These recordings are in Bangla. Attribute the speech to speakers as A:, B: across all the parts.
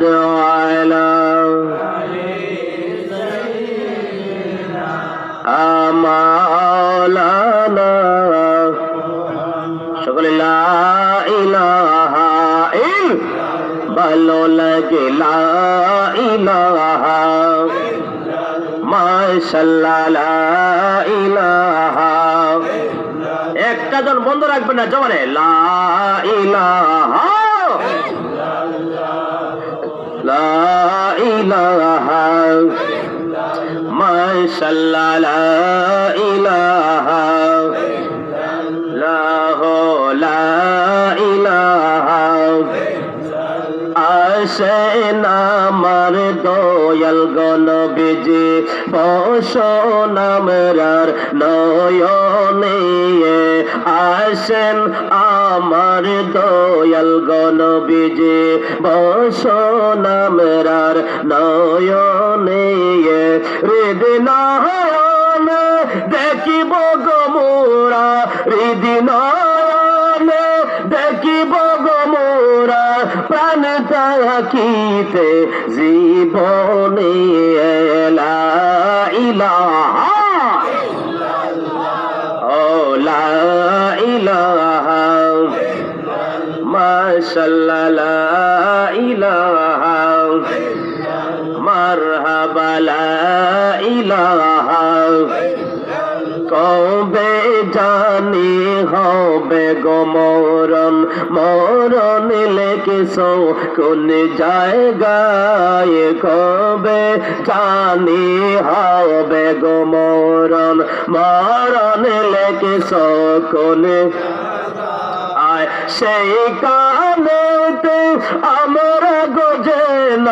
A: وعلى مولانا সকলে লা ইলাহা ভালো লাগে লা ইলাহা মাশাআল্লাহ লা ইলাহা একটা জন বন্ধ রাখবেন না জবানে লা ইলাহা লা ইলাহা মাশাআল্লাহ লা ইলাহা লা ইলাহা আসেন আমার দয়াল গণবিজি বসন আমরার নয়নে আসেন আমার দয়াল গণবিজি বসন আমরার নয়নে হৃদয় দেখিব গমোরা হৃদয় দেখিব গমোরা প্রাণ থাকিতে জীবনে লা ইলাহা ও লা ইলাহা মাশাআল্লাহ লা ইলাহা মারহাবা লা ইলাহা কবে জানি হবে গো মরণ মরণ লেখেছ কোন জায়গায় কবে জানি হবে গো মরণ মরণ লেখেছ কোন সেই কানেতে আমরা গোজেন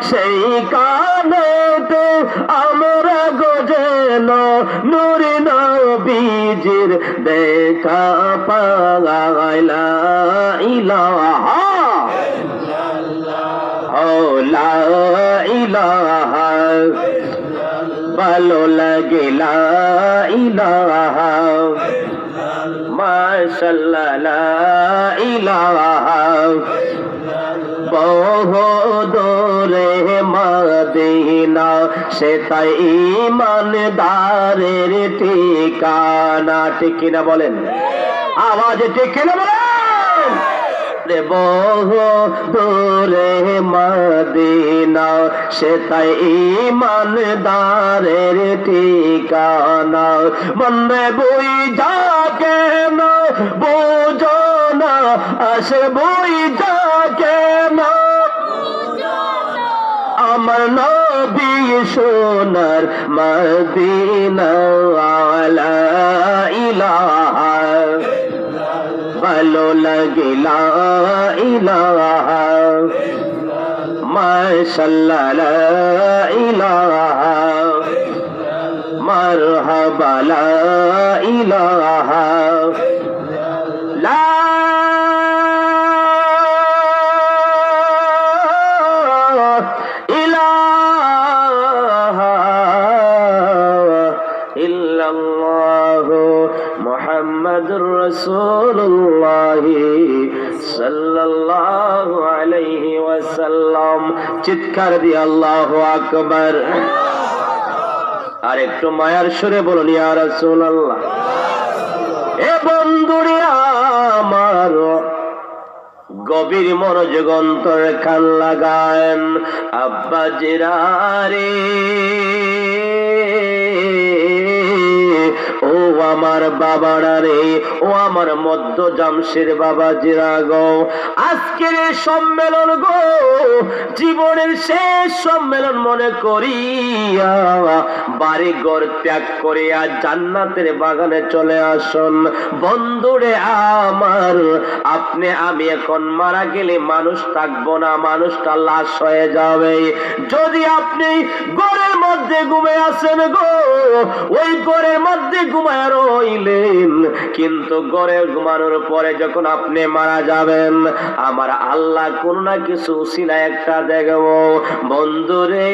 A: সেই কানেতে আমরা গোজেন নূরে নবীজির দেখা পাই লা ইলাহা ও লা ইলাহা ভালো লাগে লা ইলাহা মাশাআল্লাহ লা ইলাহা বহু দূরে মদিনা সে তাই ঈমানদারের ঠিকানা ঠিক কিনা বলেন আওয়াজ ঠিক কিনা বলেন বহু দূরে মদিনা সে তাই ঈমানদারের ঠিকানা মনে বই যা কেন বুঝো না আসে বই যা কেন আমার নবী সোনার মদিনা লা ইলাহা ভালো লাগে লা ইলাহা মাশাআল্লাহ লা ইলাহা মারহাবা লা ইলাহা লা ইলাহা ইল্লাল্লাহ মুহাম্মাদুর রাসূলুল্লাহ সাল্লাল্লাহু আলাইহি ওয়াসাল্লাম চিৎকার দিয়ে আল্লাহু আকবার আর একটু মায়ার সুরে বলুন ইয়া রাসূলুল্লাহ এ বন্ধুরে আমার গভীর মনোযোগ অন্তরে কান লাগান আব্বা জিরারে ও আমার বাবারা রে ও আমার মধ্য জামশের বাবা জিরা গো আজকের এই সম্মেলন গো জীবনের শেষ সম্মেলন মনে করিয়া বাড়ি ঘর ত্যাগ করিয়া জান্নাতের বাগানে চলে আসুন বন্ধুরে আমার আপনি আমি এখন মারা গেলে মানুষ থাকবো না মানুষটা লাশ হয়ে যাবে যদি আপনি ঘরের মধ্যে ঘুমিয়ে আছেন গো ওই ঘরের মধ্যে ঘুমায় রইলেন কিন্তু ঘরে ঘুমানোর পরে যখন আপনি মারা যাবেন আমার আল্লাহ কোন না কিছু উসিলা একটা দেখবো বন্ধুরে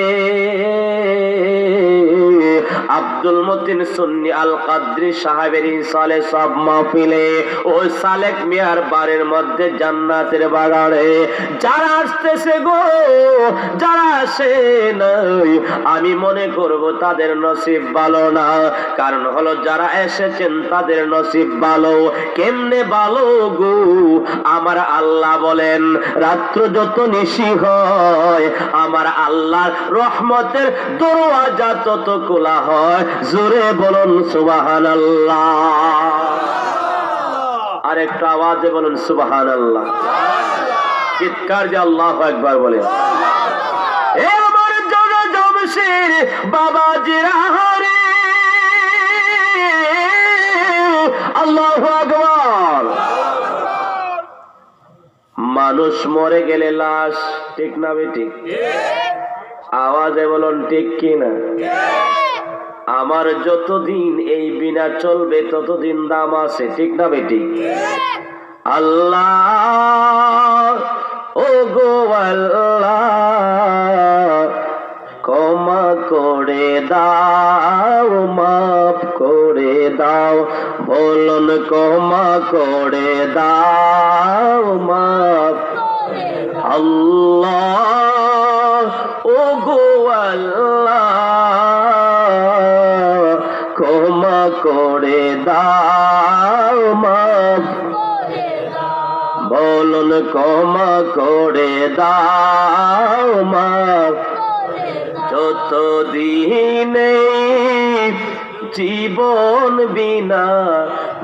A: আব্দুল মতিন সুন্নি আল কাদরি সাহেবের ইনশালে সব মাহফিলে ওই সালেক মিয়ার বাড়ির মধ্যে জান্নাতের বাগানে যারা আসতেছে গো, যারা আসে নাই, আমি মনে করব তাদের নসিব ভালো না। কারণ হলো যারা এসেছেন তাদের নসিব ভালো। কেমনে ভালো গো? আমার আল্লাহ বলেন রাত্র যত নিশি হয় আমার আল্লাহর রহমতের দরওয়াজা তত খোলা হয়। জোরে বলুন সুবহানাল্লাহ। আর একটা আওয়াজে বলুন সুবহানাল্লাহ। চিৎকার দিয়ে আল্লাহু আকবার বলেন। এ আমার জমশের বাবাজিরা হরে আল্লাহু আকবার। মানুষ মরে গেলে লাশ, ঠিক না বেঠিক? আওয়াজে বলুন ঠিক কি না? আমার যতদিন এই বিনা চলবে ততদিন দাম আছে, ঠিক না বেঠিক? আল্লাহ ও গো আল্লাহ ক্ষমা করে দাও, মাফ করে দাও, বলুন ক্ষমা করে দাও, মাফ। আল্লাহ ও গো আল্লাহ ক্ষমা করে দাও, মাফ, বলুন ক্ষমা করে দাও, মাফ। যতদিনে জীবন বিনা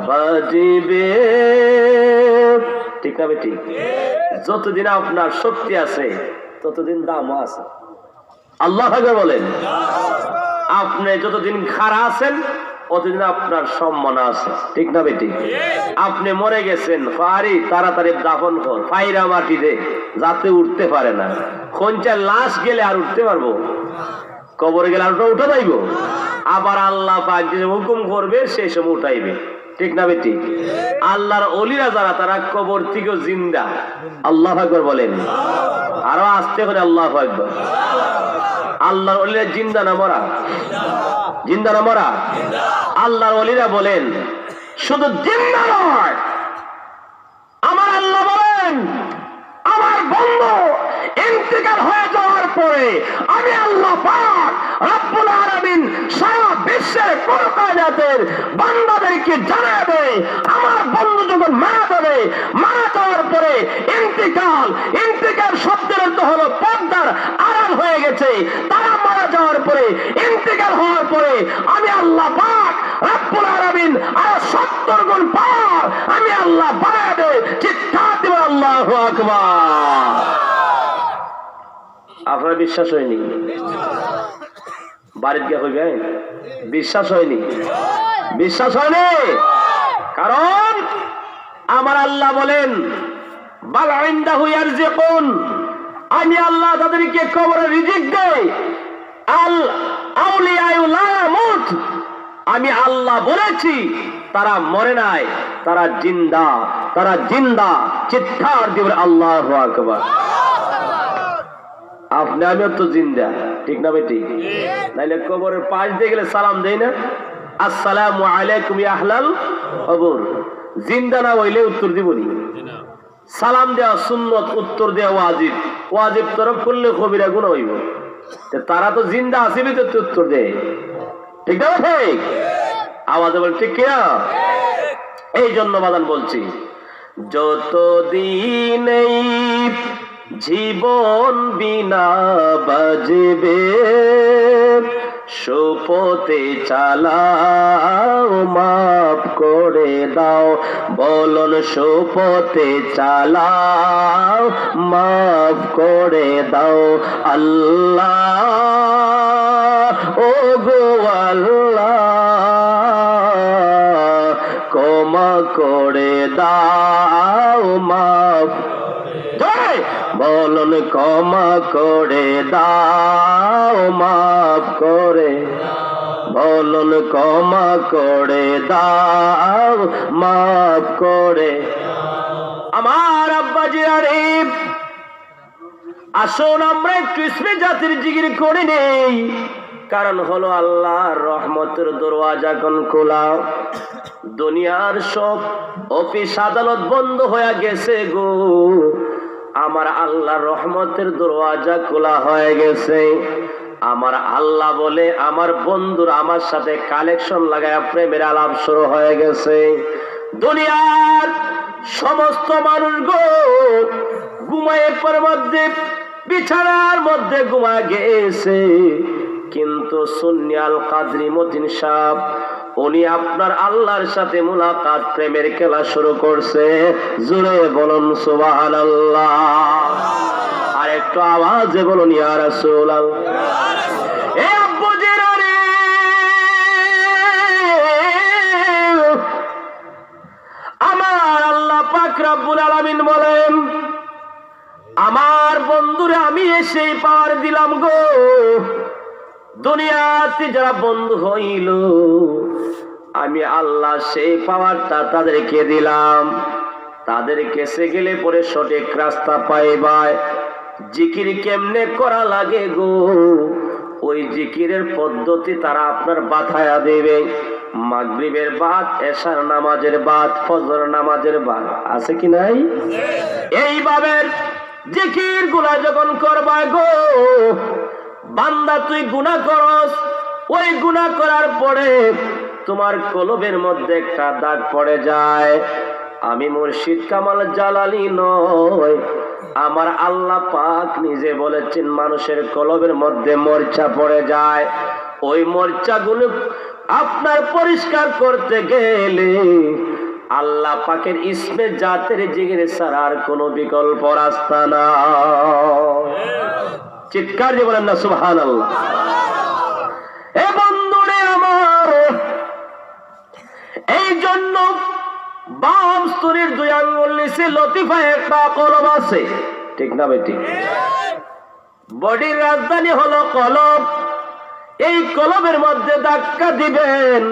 A: বাজিবে, ঠিক না বেঠিক? যতদিন আপনার শক্তি আছে ততদিন দামও আছে। আল্লাহ আগে বলেন আপনি যতদিন খাড়া আছেন অতদিন আপনার সম্মান আছে, ঠিক না বেঠিক? আপনি মরে গেছেন, পারি তাড়াতাড়ি দাফন কর, ফাইরা মাটি দে, যাতে উঠতে পারে না। কোনটা লাশ গেলে আর উঠতে পারবো? কবরে গেলে আর উঠে যাইব? আবার আল্লাহ পাক যে হুকুম করবে সেই সময় উঠাইবে, ঠিক না বেঠিক? আল্লাহর ওলিরা যারা তারা কবর থেকেও জিন্দা। আল্লাহু আকবার বলেন। আরো আসতে করে আল্লাহু আকবার। আল্লাহর ওলিরা জিন্দা না মরা? জিন্দা না মরা? আল্লাহর ওলিরা বলেন শুধু জিন্দা নয়, আমার আল্লাহ বলেন আমার বন্ধু ইন্তেকাল হয়ে যাওয়ার পরে আমি আল্লাহ পাক রব্বুল আলামিন সারা বিশ্বের কোন কায়নাতের বান্দাদেরকে জানায় দেয় আমার বন্ধু যখন মারা যাবে, মারা যাওয়ার পরে ইন্তেকাল শব্দের অর্থ হলো পর্দার আড়াল হয়ে গেছে। তারা মারা যাওয়ার পরে ইন্তেকাল হওয়ার পরে আমি আল্লাহ পাক রব্বুল আলামিন আর 70 গুণ পাওয়ার আমি আল্লাহ বাড়ায় দেয়। চিৎকার দিবেন আল্লাহু আকবার। আপনার বিশ্বাস হয়নি? বাড়িতে গিয়ে হইবে বিশ্বাস হয়নি? বিশ্বাস হয়নি? কারণ আমার আল্লাহ বলেন বাল ইনদাহু ইয়ারযিকুন, আমি আল্লাহ তাদেরকে কবরে রিজিক দেই। আল আউলিয়াউ লা ইয়ামুত, আমি আল্লাহ বলেছি তারা মরে নাই, তারা জিন্দা, তারা জিন্দা। চিৎকার দিবেন আল্লাহু আকবার। আপনি আমিও তো জিন্দা, ঠিক না বেঠিক? নাইলে কবরের পাশ দিয়ে গেলে সালাম দেই না, আসসালামু আলাইকুম ইয়া আহলাল কবর। জিন্দা না হইলে উত্তর দিবনি। সালাম দেওয়া সুন্নত, উত্তর দেওয়া ওয়াজিব। ওয়াজিব তরফ করলে কবিরা গুনাহ হইব। তারা তো জিন্দা আছে বিতে উত্তর দেয়, ঠিক না ঠিক? আওয়াজ বল ঠিক কিনা? এই জন্য বাদান বলছি যতদিন জীবন বিনা বাজবে সুপথে চালাও, মাফ করে দাও, বলুন সুপথে চালাও, মাফ করে দাও। আল্লাহ ও গো আল্লাহ ক্ষমা করে দাও, মাফ, বলুন ক্ষমা করে দাও, মাফ করে, বলুন ক্ষমা করে দাও, মাফ করে। আমার আব্বাজি আরিফ, আসুন আমরা একটু ইসমে জাতির জিকির করে নেই। কারণ হলো আল্লাহর রহমতের দরওয়াজা কোন খোলা। দুনিয়ার সব অফিস আদালত বন্ধ হয়ে গেছে গো, আমার আল্লাহর রহমতের দরওয়াজা খোলা হয়ে গেছে। আমার আল্লাহ বলে আমার বন্ধুরা আমার সাথে কালেকশন লাগায় প্রেমের আলাপ শুরু হয়ে গেছে। দুনিয়ার সমস্ত মানুষ গো ঘুমায় পর মধ্যে বিছানার মধ্যে ঘুমা গেছে, কিন্তু সুন্নি আল কাদরি মতিন সাহেব উনি আপনার আল্লাহর সাথে মুলাকাত প্রেমের খেলা শুরু করছে। জোরে বলুন সুবহানাল্লাহ, আর একটু আওয়াজে বলুন ইয়া রাসূলুল্লাহ। এ আব্বুজিরা রে, আমার আল্লাহ পাক রব্বুল আলামিন বলেন, আমার বন্ধুরে আমি এসে পাওয়ার দিলাম গো। দুনিয়াতে যারা বন্ধু হইল আমি আল্লাহ সেই পাওয়ারটা তাদেরকে দিলাম। তাদের কাছে গেলে পরে সঠিক রাস্তা পাইবাই। জিকির কেমনে করা লাগে গো, ওই জিকিরের পদ্ধতি তারা আপনার বাতায়া দেবে। মাগরিবের বাদ, এশার নামাজের বাদ, ফজর নামাজের বাদ, আছে কি নাই? এইভাবে জিকির গুলা যখন করবা গো, বান্দা তুই গুনাহ করস, ওই গুনাহ করার পরে তোমার কলবের মধ্যে একটা দাগ পড়ে যায়। আমি মুর্শিদ কামাল জালালি নয়, আমার আল্লাহ পাক নিজে বলেছেন মানুষের কলবের মধ্যে মরচা পড়ে যায়। ওই মরচাগুলো আপনার পরিষ্কার করতে গেলে আল্লাহ পাকের ইসমে জাতের জিকির ছাড়া আর কোনো বিকল্প রাস্তা না। চিৎকার দিয়ে বলেন না সুবহানাল্লাহ। এ বন্ধুরে আমার, এই জন্য বাম স্তরের 2 আঙ্গুল নিচে লতিফায় একটা কলব আছে, ঠিক না বেটি? বডির রাজধানী হলো কলব। এই কলবের মধ্যে ধাক্কা দিবেন।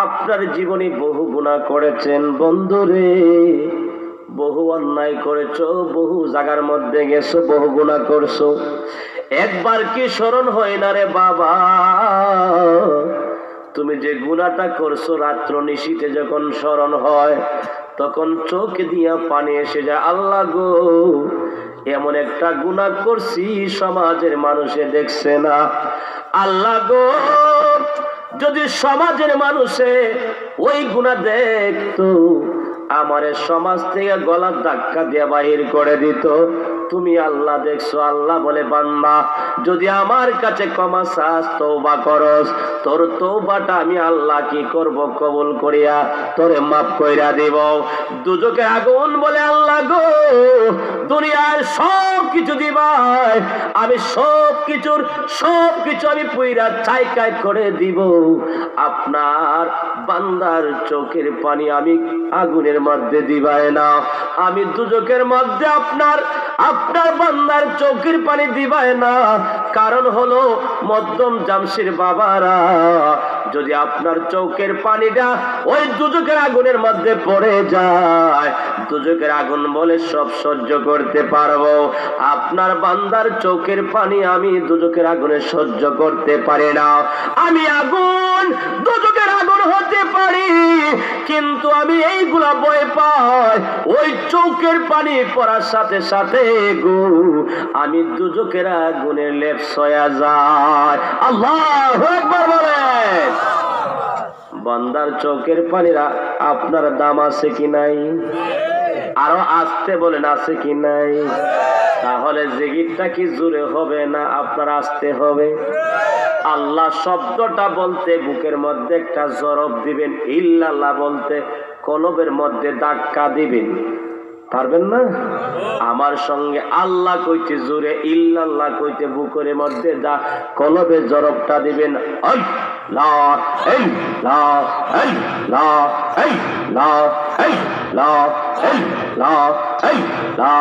A: আপনার জীবনে বহু গুনাহ করেছেন বন্ধুরে, বহু অন্যায় করেছো, বহু জায়গার মধ্যে গেছো, বহু গুনাহ করছো। একবার কি স্মরণ হয় না রে বাবা, তুমি যে গুনাহটা করছো রাত্র নিশীতে যখন স্মরণ হয় তখন চোখ দিয়া পানি এসে যায়। আল্লাহ গো, এমন একটা গুনাহ করছি সমাজের মানুষে দেখছে না। আল্লাহ গো, যদি সমাজের মানুষে ওই গুনাহ দেখতো আমারে সমাজ থেকে গলার ধাক্কা দিয়ে বাহির করে দিত। তুমি আল্লাহ দেখছো। আল্লাহ বলে, বান্দা যদি আমার কাছে ক্ষমা চাস, তওবা করস, তোর তওবাটা আমি আল্লাহ কি করব, কবুল করিয়া তোরে মাফ কইরা দেব। দুজকে আগুন বলে, আল্লাহ গো, দুনিয়ার সব কিছু দিবাই, আমি সব কিছু আমি পুইরা ছাইকাই করে দিব। আপনার বান্দার চোখের পানি আমি আগুনের মধ্যে দিবাই না। আমি দুজকের মধ্যে আপনার বান্দার চোখের পানি দিবাই না। কারণ হলো মধ্যম জামশির বাবারা, যদি আপনার চোখের পানিটা ওই দুজকের আগুনের মধ্যে পড়ে যায়, দুজকের আগুন বলে সব সহ্য করতে পারবো। আপনার বান্দার চোখের পানি আমি দুজকের আগুনে সহ্য করতে পারি না। আমি আগুন, দুজকের আগুন হতে পারি, কিন্তু আমি এইগুলা ভয় পাই ওই চোখের পানি পড়ার সাথে সাথে গো আমি দুজকের আগুনের লেপ সয়া যায়। আল্লাহু আকবার বলেন। বান্দার চোখের পানির আপনার দাম আছে কি নাই? আরো আসতে বলেন, আছে কি নাই? তাহলে জিকিরটা কি জোরে হবে না আপনার আসতে হবে? আল্লাহ শব্দটা বলতে বুকের মধ্যে একটা জরব দিবেন, ইল্লাল্লাহ বলতে কলবের মধ্যে ধাক্কা দিবেন। পারবেন না? আমার সঙ্গে আল্লাহ কইতে জোরে, ইল্লাল্লাহ কইতে বুকের মধ্যে কলবে জরবটা দিবেন। আল্লাহ আল্লাহ আল্লাহ আল্লাহ আল্লাহ আল্লাহ আল্লাহ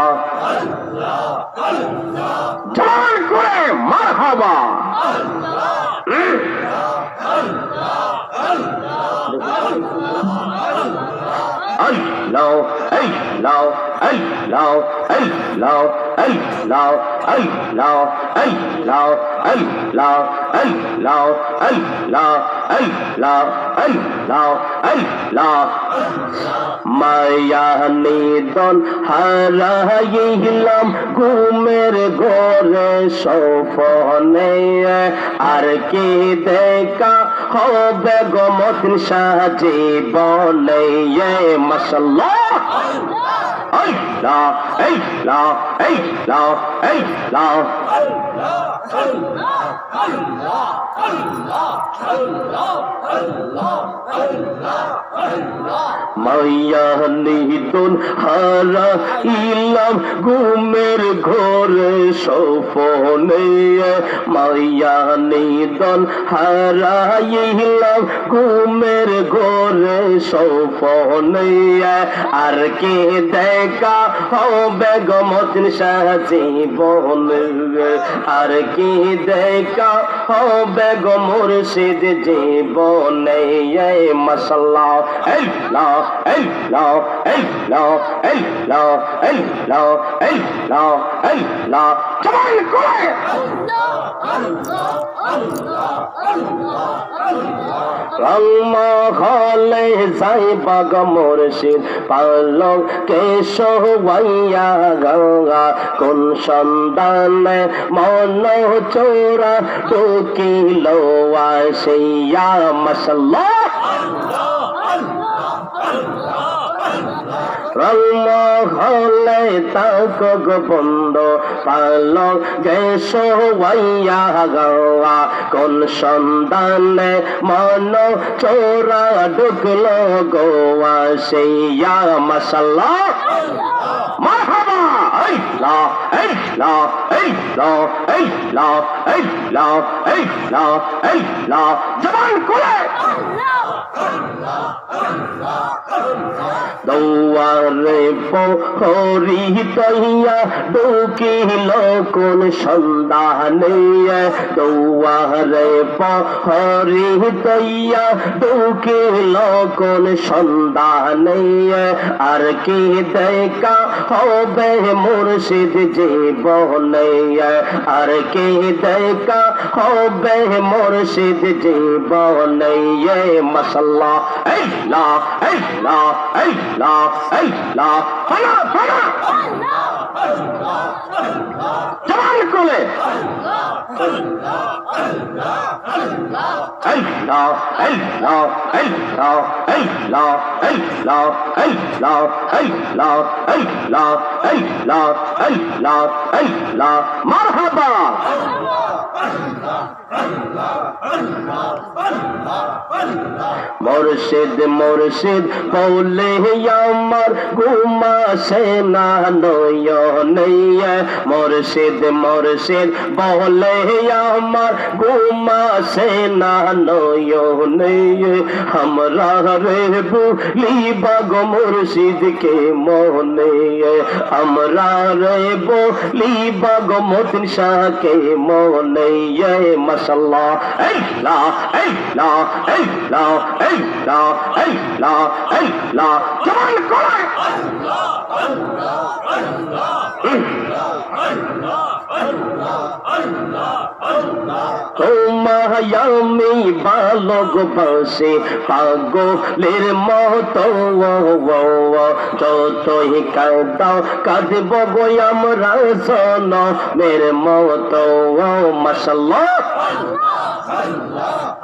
A: জোর করে মারহাবা। আল্লাহ আল্লাহ আল্লাহ আল্লাহ আল্লাহ আল্লাহ আল্লাহ আল্লাহ আল্লাহ আল্লাহ আল্লাহ আল্লাহ আল্লাহ মায়া নিদন হারাইলাম ঘুমের ঘরে স্বপ্নে আর কি দেখা হবে গো মতিন সাজীবনে মাশাআল্লাহ আল্লাহ আল্লাহ আল্লাহ আল্লাহ মায়া নিদন হারাইলাম ঘুমের ঘরে স্বপ্নে মায়া নিদন হারাইলাম ঘুমের ঘরে স্বপ্নে আর কি দেখা হবে গো মতিন সাজীবনে আর কি দেখা হবে গো মুর্শিদ জীবনে মাশাআল্লাহ আল্লাহ আল্লাহ আল্লাহ আল্লাহ আল্লাহ আল্লাহ আল্লাহ জবান করে মহলে যাইবা গো মুর্শিদ পালক কেশওয়াইয়া গঙ্গা কোন সন্ধানে মন চোরা ঢুকিল আসিয়া মাশাআল্লাহ মহলে তাক বন্ধ পালক কেশওয়াইয়া গঙ্গা কোন সন্ধানে মন চোরা ঢুকল গোয়া সেইয়া মাশাআল্লাহ মারহাবা আল্লাহ আল্লাহ আল্লাহ আল্লাহ আল্লাহ আল্লাহ আল্লাহ জবান করে দৌয়ারে পোহরি তৈয়া ঢুকিল কোন সন্ধানে দৌয়ারে পোহরি তৈয়া ঢুকিল কোন সন্ধানে আর কি দেখা হবে মুর্শিদ জীবনে আর কি দেখা হবে মুর্শিদ জীবনে মাশাআল্লাহ আল্লাহ আল্লাহ আল্লাহ আল্লাহ ফানা ফানা জবান করে আল্লাহ আল্লাহ আল্লাহ আল্লাহ আল্লাহ আল্লাহ আল্লাহ আল্লাহ আল্লাহ আল্লাহ আল্লাহ আল্লাহ আল্লাহ মারহাবা মুর্শিদ মুর্শিদ বলে আমার ঘুমাসে না নয়নে মুর্শিদ মুর্শিদ বলে আমার ঘুমাসে না নয়নে আমরা রে ভুলিবা গো মুর্শিদ কে মনে আমরা রে ভুলিবা গো মতিন শাহ কে মনে মাশাআল্লাহ আল্লাহ আল্লাহ আল্লাহ আল্লাহ আল্লাহ আল্লাহ জবান করে আল্লাহ আল্লাহ আল্লাহ আল্লাহ আল্লাহ আল্লাহ আল্লাহ তোমায়ামি ভালোবাসি পাগলের মতো যতই কাঁদাও কাঁদব গো আমরা জনমের মতো মাশাআল্লাহ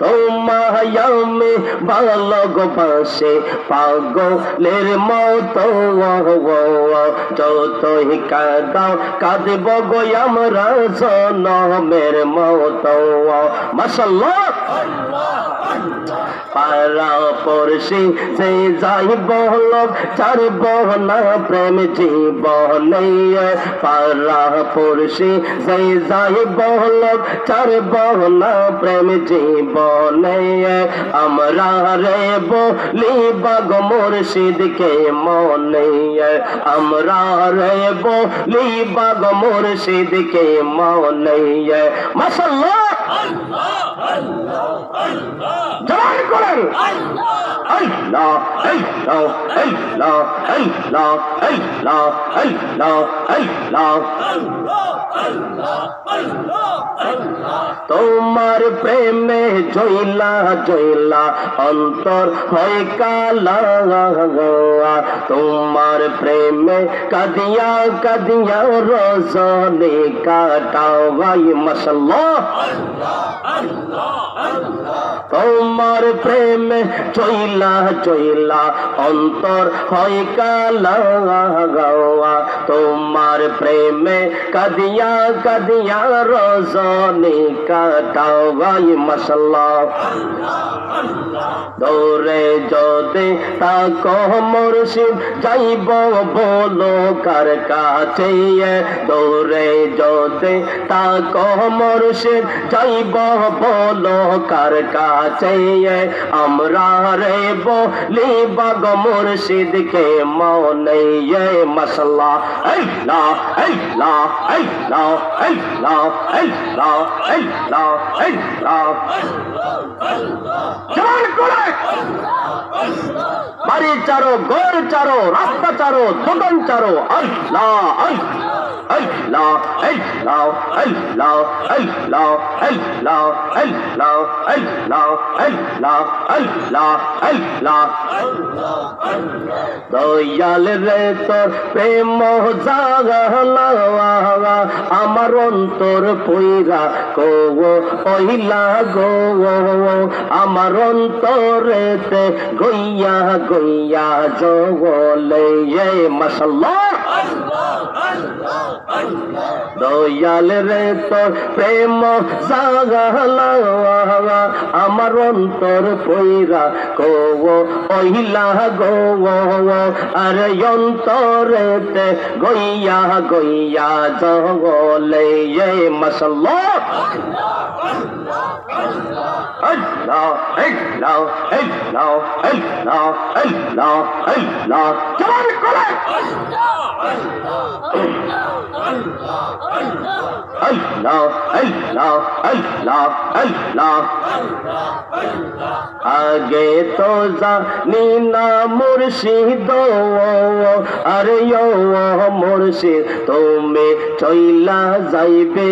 A: তোমায়ামি ভালোবাসি পাগলের মতো যতই কাঁদাও কাঁদব গো আমরা জনমের মতো মাশাআল্লাহ পারা পড়শি যে যাই বলক ছাড়ব না প্রেম জীবনে পারা পড়শি যে যাই বলক ছাড়ব না প্রেম জীবনে আমরা রে বলিবা গো মুর্শিদ কে মনে আমরা রে বলিবা গো মুর্শিদ কে মনে মাশাআল্লাহ আল্লাহ আল্লাহ আল্লাহ করেন আল্লাহ আল্লাহ আল্লাহ আল্লাহ আল্লাহ আল্লাহ আল্লাহ তোমার প্রেমে জইলা জইলা অন্তর হয় কালা তোমার প্রেমে কাদিয়া কাদিয়া রজনী কাটাও ভাই মাশাআল্লাহ তোমার প্রেমে জইলা জইলা অন্তর হয় কালা তোমার প্রেমে কাদিয়া কাদিয়া রজনী কাটাও ভাই মাশাআল্লাহ দৌড়ে যদি তাকো মুর্শিদ যাইব বলো কার কাছে দৌড়ে যদি তাকো মুর্শিদ যাইব বলো কার কাছে আমরা রে বলি বাগ মুর্শিদ কে মনে মাশাআল্লাহ আল্লাহ আল্লাহ আল্লাহ আল্লাহ আল্লাহ আল্লাহ আল্লাহ জান করে বাড়ি চারো ঘর চারো রাস্তা চারো দোকান চারো আল্লাহ আল্লাহ আল্লাহ আল্লাহ আল্লাহ আল্লাহ আল্লাহ আল্লাহ আল্লাহ আল্লাহ আল্লাহ দয়াল রে তোর প্রেম জাগলা আমার অন্তর পইরা কো ওইলা গো আমার অন্তরেতে গইয়া গইয়া জগলে মাশাআল্লাহ দয়াল রে তোর প্রেম জাগলা আমার অন্তর পইরা কো ওইলা গো আর অন্তরেতে গইয়া গইয়া জগলে মাশাআল্লাহ আল্লাহ আল্লাহ আল্লাহ আল্লাহ আল্লাহ আল্লাহ জোর করে আল্লাহ আল্লাহ আল্লাহ আল্লাহ আগে তো জানি না মুর্শিদ আরে ও মুর্শিদ তুমি চইলা যাইবে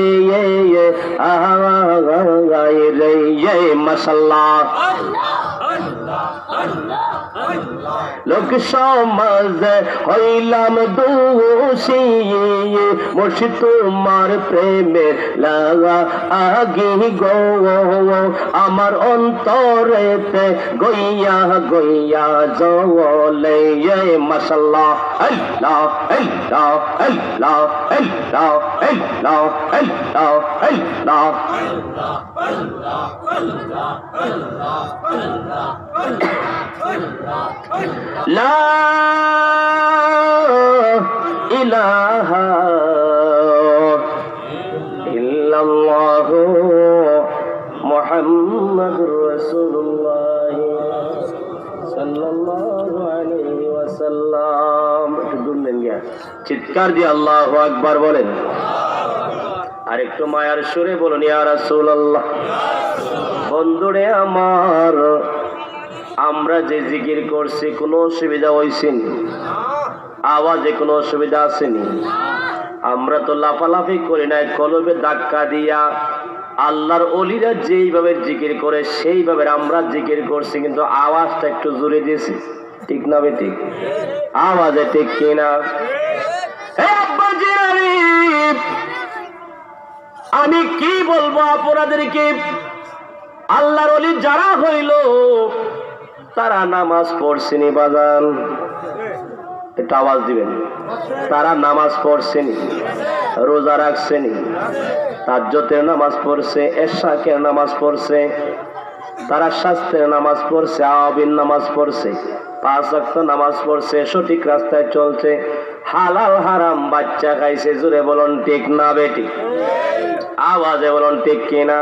A: রে মাশাআল্লাহ লোক সমাজে হইলাম দোষী মুর্শিদ তোমার প্রেমে লাগা আগি গো আমার অন্তরেতে গইয়া গইয়া জলে মাশাআল্লাহ আল্লাহ আল্লাহ আল্লাহ আল্লাহ আল্লাহ আল্লাহ আল্লাহ লা ইলাহা ইল্লাল্লাহ মুহাম্মাদুর রাসূলুল্লাহ সাল্লাল্লাহু আলাইহি ওয়াসাল্লাম একটু দূর নেন গিয়া চিৎকার দিয়ে আল্লাহু আকবার বলেন আর একটু মায়ার সুরে বলুন ইয়া রাসূলুল্লাহ বন্ধুরে আমার আমরা যে জিকির করছি কোনো অসুবিধা হইছে নি আওয়াজে কোনো অসুবিধা আসেনি আমরা তো লাফালাফি করি নাই কলবে ধাক্কা দিয়া আল্লাহর ওলিরা যেইভাবে জিকির করে সেইভাবে আমরা জিকির করছি কিন্তু আওয়াজটা একটু জোরে দিয়েছি ঠিক না বেঠিক আওয়াজে ঠিক কিনা আমি কি বলবো আপনাদেরকে আল্লাহর ওলি যারা হইল তারা নামাজ পড়ছেনি বাজান একটু আওয়াজ দিবেন তারা নামাজ পড়ছেনি রোজা রাখছেনি তাহাজ্জুদের নামাজ পড়ছে এশাকের নামাজ পড়ছে তারা শাস্ত্রের নামাজ পড়ছে আওয়াবিন নামাজ পড়ছে 5 ওয়াক্ত নামাজ পড়ছে সঠিক রাস্তায় চলছে হালাল হারাম বাচ্চা খাইছে জোরে বলুন ঠিক না বেটি আওয়াজে বলুন ঠিক কিনা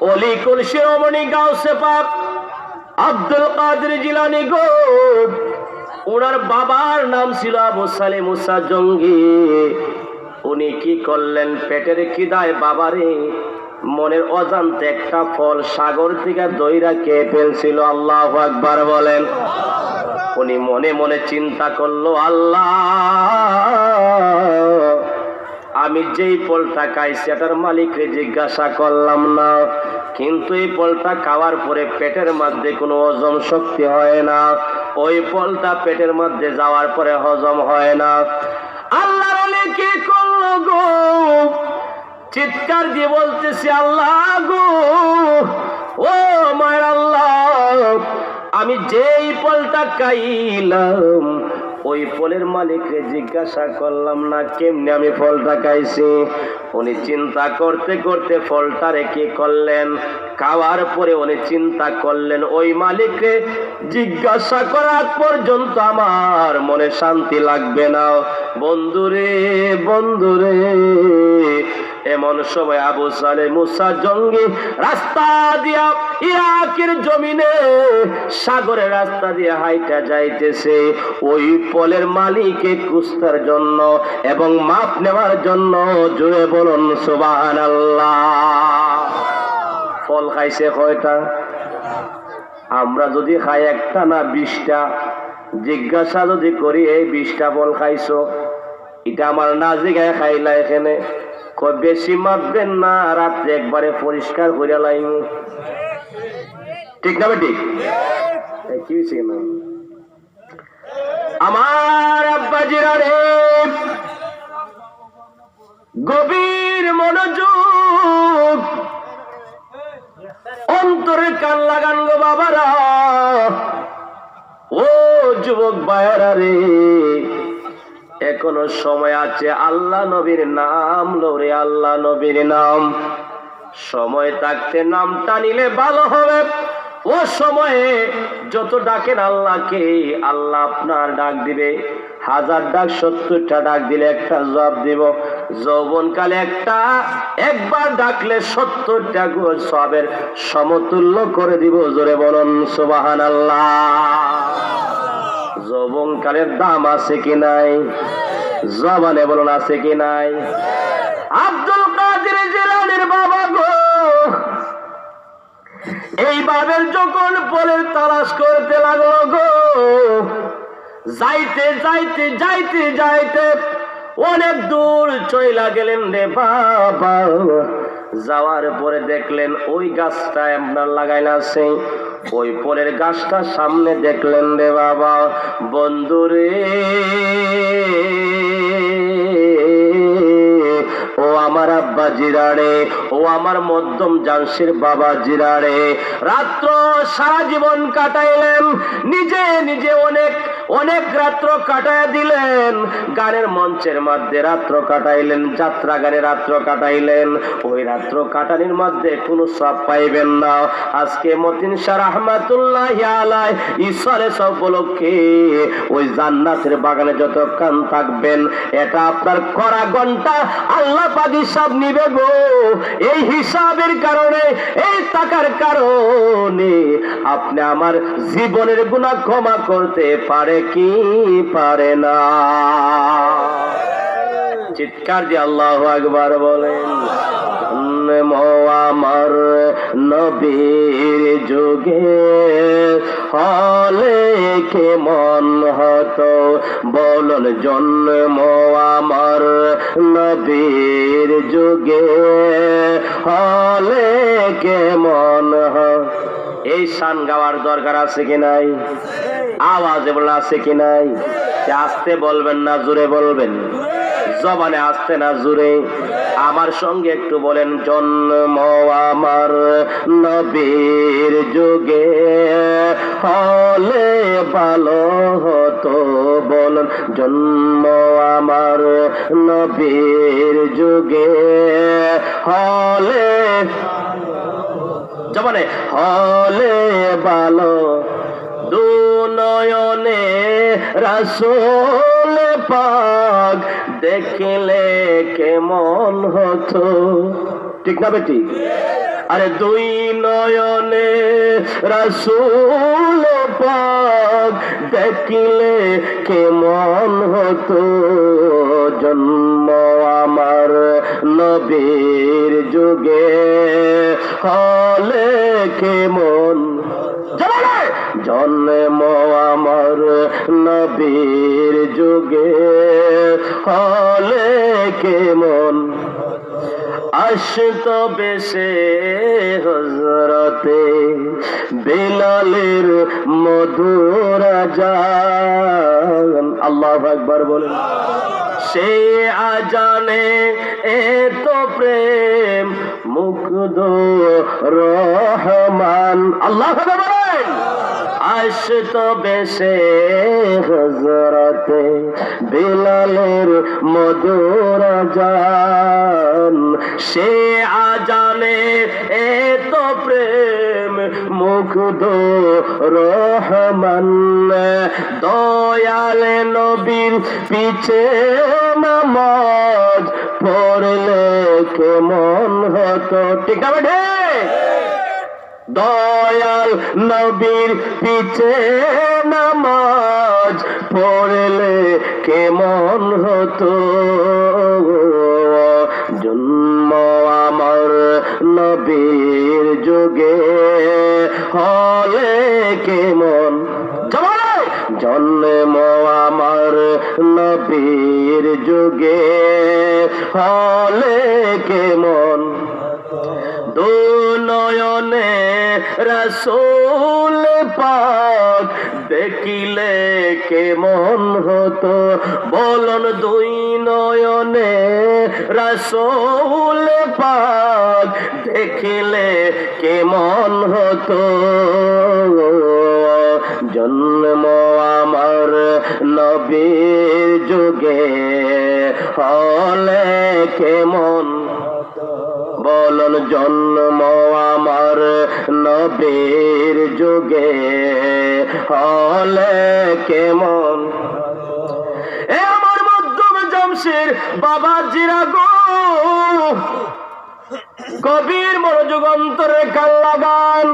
A: ওলি কুল শিরোমণি গাউসে পাক আব্দুল কাদের জিলানী গো ওনার বাবার নাম ছিল আবু সালে মুসা জঙ্গি উনি কি করলেন পেটের খিদায় বাবারে মনের অজান্তে একটা ফল সাগর থেকে দইরা খেয়ে ফেলছিল। আল্লাহু আকবার বলেন। উনি মনে মনে চিন্তা করলো, আল্লাহ, আমি যেই ফলটা খাইছি এটার মালিককে জিজ্ঞাসা করলাম না, কিন্তু এই ফলটা খাওয়ার পরে পেটের মধ্যে কোনো হজম শক্তি হয় না, ওই ফলটা পেটের মধ্যে যাওয়ার পরে হজম হয় না। আল্লাহর ওলি কি করলো গো? চিৎকার দিয়ে বলতেছি, আল্লাহ গো, ও মায়ের আল্লাহ, আমি যেই ফলটা খাইলাম ওই ফলের মালিককে জিজ্ঞাসা করলাম না কেমনে আমি ফলটা খাইছি। উনি চিন্তা করতে করতে ফলটা রেখে করলেন, খাওয়ার পরে উনি চিন্তা করলেন ওই মালিককে জিজ্ঞাসা করার পর্যন্ত আমার মনে শান্তি লাগবে না। বন্ধুরে বন্ধুরে, এমন সময় আবু সালেহ মুসা জঙ্গি রাস্তা দিয়া ইরাকের জমিনে সাগরের রাস্তা দিয়ে হাইটা যাইতেছে ওই ফলের মালিককে খুঁজতার জন্য এবং মাপ নেওয়ার জন্য। জোরে বলুন সুবহানাল্লাহ। ফল খাইছে কয়টা? আমরা যদি খাই একটা না 20টা, জিজ্ঞাসা যদি করি এই 20টা ফল খাইছো, এটা আমার না জিগায় খাইলা এখানে, বেশি মাপবেন না, রাত্রে একবারে পরিষ্কার করে লাইন, ঠিক না বেটি? কি হয়েছে না আমার আব্বাজিরা রে, গভীর মনোযোগ, অন্তরে কান লাগান গো বাবারা, ও যুবক ভাইয়েরা রে, এখনো সময় আছে। আল্লাহ নবীর নাম লরে, আল্লাহ নবীর নাম। সময় থাকতে নামটা নিলে ভালো হবে। ও সময়ে যত ডাকেন আল্লাহকে, আল্লাহ আপনার ডাক দিবে। 1000 ডাক 70টা ডাক দিলে একটা জবাব দিব। যৌবনকালে একবার ডাকলে 70টা সওয়াবের সমতুল্য করে দিব। জোরে বলুন সুবহানাল্লাহ। যৌবনকালের দাম আছে কি নাই? জবানে বলুন আছে কি নাই? আব্দুল কাদের জিলানীর বাবা গো, এই বাবের যখন ফলের তালাশ করতে লাগলো গো, যাইতে যাইতে যাইতে যাইতে অনেক দূর চইলা গেলেন রে বাবা। যাওয়ার পরে দেখলেন ওই গাছটা আপনার লাগাইলা আছে, ওই ফলের গাছটা সামনে দেখলেন রে বাবা। বন্ধুরে, ও আমার আব্বা জিরাড়ে, ও আমার মধ্যম জানসির বাবা জিরাড়ে, রাত্র সারা জীবন কাটাইলেন, নিজে নিজে অনেক অনেক রাত্র কাটাইয়া দিলেন, গানের মঞ্চের মধ্যে রাত্র কাটাইলেন, যাত্রা গানে রাত্র কাটাইলেন। ওই রাত্র কাটানির মধ্যে কোনো সব পাইবেন না। আজকে মতিন শাহ রাহমাতুল্লাহি আলাইহি ঈশ্বরের সব উপলক্ষে ওই জান্নাতের বাগানে যতক্ষণ থাকবেন, এটা আপনার করা ঘন্টা আল্লাহ পাক হিসাব নিবে গো। এই হিসাবের কারণে, এই টাকার কারণে আপনি আমার জীবনের গুনাহ ক্ষমা করতে পারে কি পারে না? চিৎকার দিয়ে আল্লাহু আকবার বলেন। আমার নবীর যুগে হলে কেমন হতো, বলুন জন্ম আমার নবীর যুগে হলে কেমন হয়। এই শান গাওয়ার দরকার আছে কি নাই? আওয়াজে বলা আছে কি নাই? আস্তে বলবেন না জোরে বলবেন? জবানে আসতে না জোরে? আমার সঙ্গে একটু বলেন, জন্ম আমার নবীর যুগে হলে ভালো হতো, বলুন জন্ম আমার নবীর যুগে হলে, জবানে হলে ভালো, দুনয়নে রাসূল পাক দেখলে কেমন হতো, ঠিক না বেটি? আরে দুই নয়নে রাসূল পাক দেখলে কেমন হতো, জন্ম আমার নবীর যুগে হলে কেমন জন্ম আমার নবীর যুগে হলে কেমন আসত বেশে হযরতে বেলালের মধুর আযান আল্লাহু আকবার বলেন সে আজানে এত প্রেম মুগ্ধ রহমান আল্লাহু আকবার বলেন আসত বেশে হযরতে বেলালের মধুর আযান সে আজানে এত প্রেম মুগ্ধ রহমান দয়াল নবীর পিছে নামাজ পড়লে কেমন হতো ঠিক আছে দয়াল নবীর পিছে নামাজ পড়লে কেমন হতো জন্ম আমার নবীর যুগে হলে কেমন জন্ম আমার নবীর যুগে হলে কেমন দু নয়নে রাসূল পাক দেখিলে কেমন হতো বলন দুই নয়নে রাসূল পাক দেখিলে কেমন হতো জন্ম আমার নবীর যুগে হলে কেমন বলন জন্ম আমার নবীর যুগে হলে কেমন এ আমার মধ্যম জামশের বাবা জিরা গো কবির মনোযোগ অন্তরে কান লাগান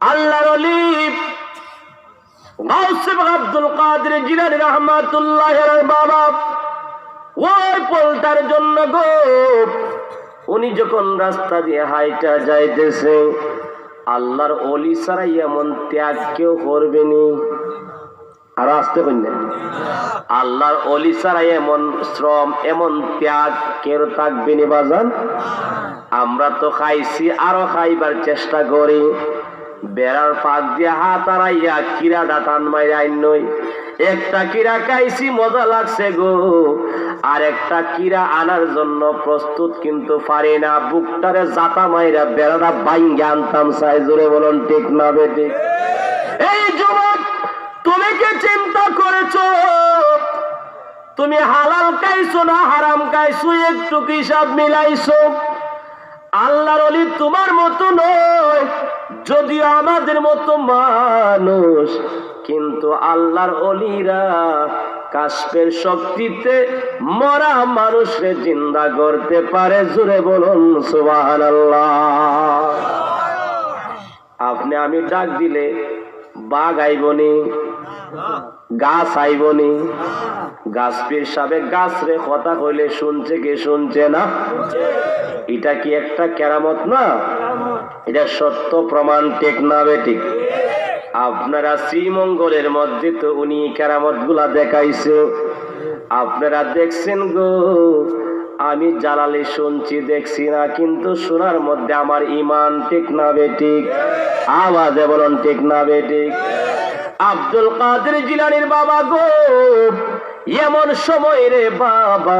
A: আল্লাহর ওলি গাউস আব্দুল কাদের জিলানী রাহমাতুল্লাহি আলাইহি বাবা ওই পোলটার জন্য গো উনি যখন রাস্তা দিয়ে হাইটা যাইতেছে আল্লাহর ওলি ছাড়া এমন ত্যাগ কেউ করবেনি আর আসতে কইলেন আল্লাহর ওলি ছাড়া এমন শ্রম এমন ত্যাগ কেউ থাকবেনি বাজান আমরা তো খাইছি আরো খাইবার চেষ্টা করি বেড়ার ফাঁক দিয়ে হাত আড়াইয়া কিরা ডাটান মাইরা নই একটা কিরা খাইছি মজা লাগছে গো আর একটা কিরা আনার জন্য প্রস্তুত কিন্তু পারি না বুকটারে জাতা মাইরা বেড়াটা বাইঙ্গা আনতাম চাই জোরে বলুন ঠিক না বেঠিক এই যুবক তুমি কি চিন্তা করেছো তুমি হালাল খাইছো না হারাম খাইছো একটু হিসাব মিলাইছো আল্লাহর ওলি তোমার মতো নয় যদিও আমাদের মতো মানুষ কিন্তু আল্লাহর ওলিরা কাশফের শক্তিতে মরা মানুষকে জিন্দা করতে পারে জোরে বলুন সুবহানাল্লাহ আপনি আমি ডাক দিলে বাঘ আইবনি গাছ আইবনি গাছ পীর সাহেব গাছ রে কথা কইলে শুনছে কি শুনছে না এটা কি একটা কেরামত না এটা সত্য প্রমাণ ঠিক না বেঠিক আপনারা শ্রীমঙ্গলের মধ্যে তো উনি কেরামত গুলা দেখাইছে আপনারা দেখছেন গো আমি জালালি শুনছি দেখছি না কিন্তু শোনার মধ্যে আমার ঈমান ঠিক না বেঠিক আওয়াজে বলুন ঠিক না বেঠিক আব্দুল কাদের জিলানীর বাবা গো এমন সময় রে বাবা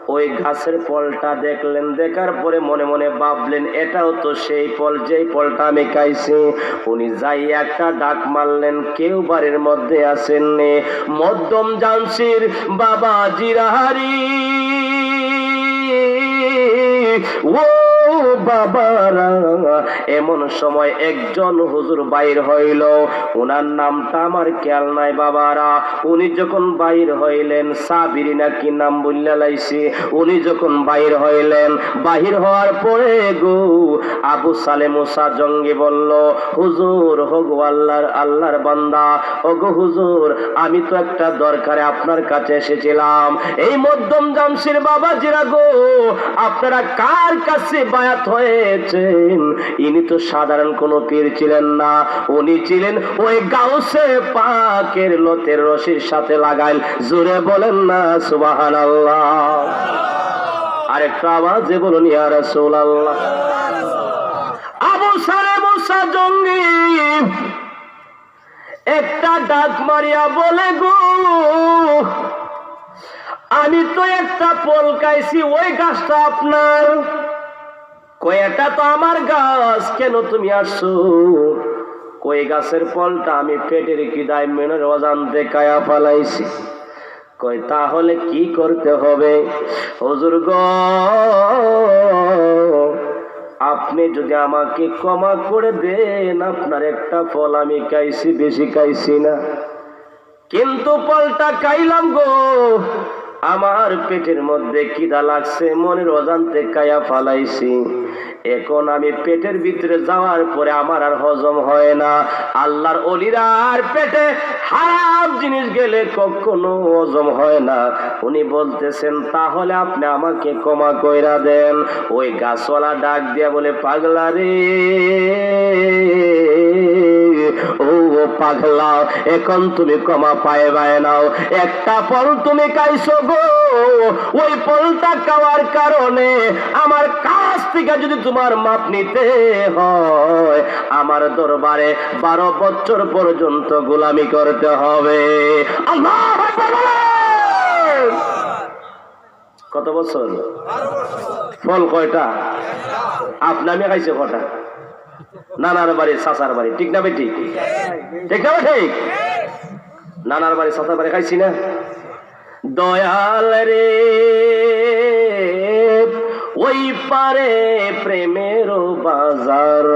A: ওই গাছের ফলটা দেখলেন দেখার পরে মনে মনে ভাবলেন এটাও তো সেই ফল যেই ফলটা আমি খাইছি উনি যাই একটা ডাক মারলেন কেউ বাড়ির মধ্যে আসেননি মধ্যম জামশির বাবা জিরাহারি ও বাবারা এমন সময় একজন হুজুর বাইর হইল ওনার নামটা আমার খেয়াল নাই বাবারা উনি যখন বাইর হইলেন সাবিরি নাকি নাম বললা লাইছি উনি যখন বাইর হইলেন বাহির হওয়ার পরে গো আবু সালে মুসা জঙ্গি বলল হুজুর হগো আল্লাহর বান্দা ওগো হুজুর আমি তো একটা দরকারে আপনার কাছে এসেছিলাম এই মধ্যম জামশির বাবা জিরা গো আপনারা কার কাছে বায়াত হয়েছেন ইনি তো সাধারণ কোনো পীর ছিলেন না, উনি ছিলেন ওই গাউসে পাকের লতের রশির সাথে লাগাইল। জোরে বলেন না সুবহানাল্লাহ। আরেকটা আওয়াজে বলুন ইয়া রাসূলুল্লাহ। আবু সালে মুসা জঙ্গি একটা ডাক মারিয়া বলে, গো আমি তো একটা ফল খাইছি, ওই গাছটা আপনার? কই এটা তো আমার গাছ, কেন তুমি আসছো? কই গাছের ফলটা আমি পেটের খিদায় মেনের অজান্তে খায়া ফেলাইছি। কই তাহলে কি করতে হবে? হুজুর গো, আপনি যদি আমাকে ক্ষমা করে দেন, আপনার একটা ফল আমি খাইছি, বেশি খাইছি না, কিন্তু ফলটা খাইলাম গো, আমার পেটের মধ্যে খিদা লাগছে, মনের অজান্তে খায়া ফালাইছি। এখন আমি পেটের ভিতরে যাওয়ার পরে আমার আর হজম হয় না। আল্লাহর ওলিরা আর পেটে হারাম জিনিস গেলে কখনো হজম হয় না। উনি বলতেছেন তাহলে আপনি আমাকে ক্ষমা কইরা দেন। ওই গাছওয়ালা ডাক দিয়া বলে, পাগলা রে, ও পাগলা, এখন তুমি ক্ষমা পাইবাই নাও। একটা ফল তুমি খাইছো গো, ওই ফলটা খাওয়ার কারণে আমার কাছ থেকে যদি তোমার মাপ নিতে হয়, আমার দরবারে 12 বছর পর্যন্ত গোলামি করতে হবে। আল্লাহু আকবার। কত বছর? ফল কয়টা? আপনি আমি খাইছে কটা? নানার বাড়ি চাচার বাড়ি, ঠিক না বেঠিক? ঠিক না বেঠিক? নানার বাড়ি চাচার বাড়ি খাইছি না? দয়াল রে, ওই পারে প্রেমের বাজার,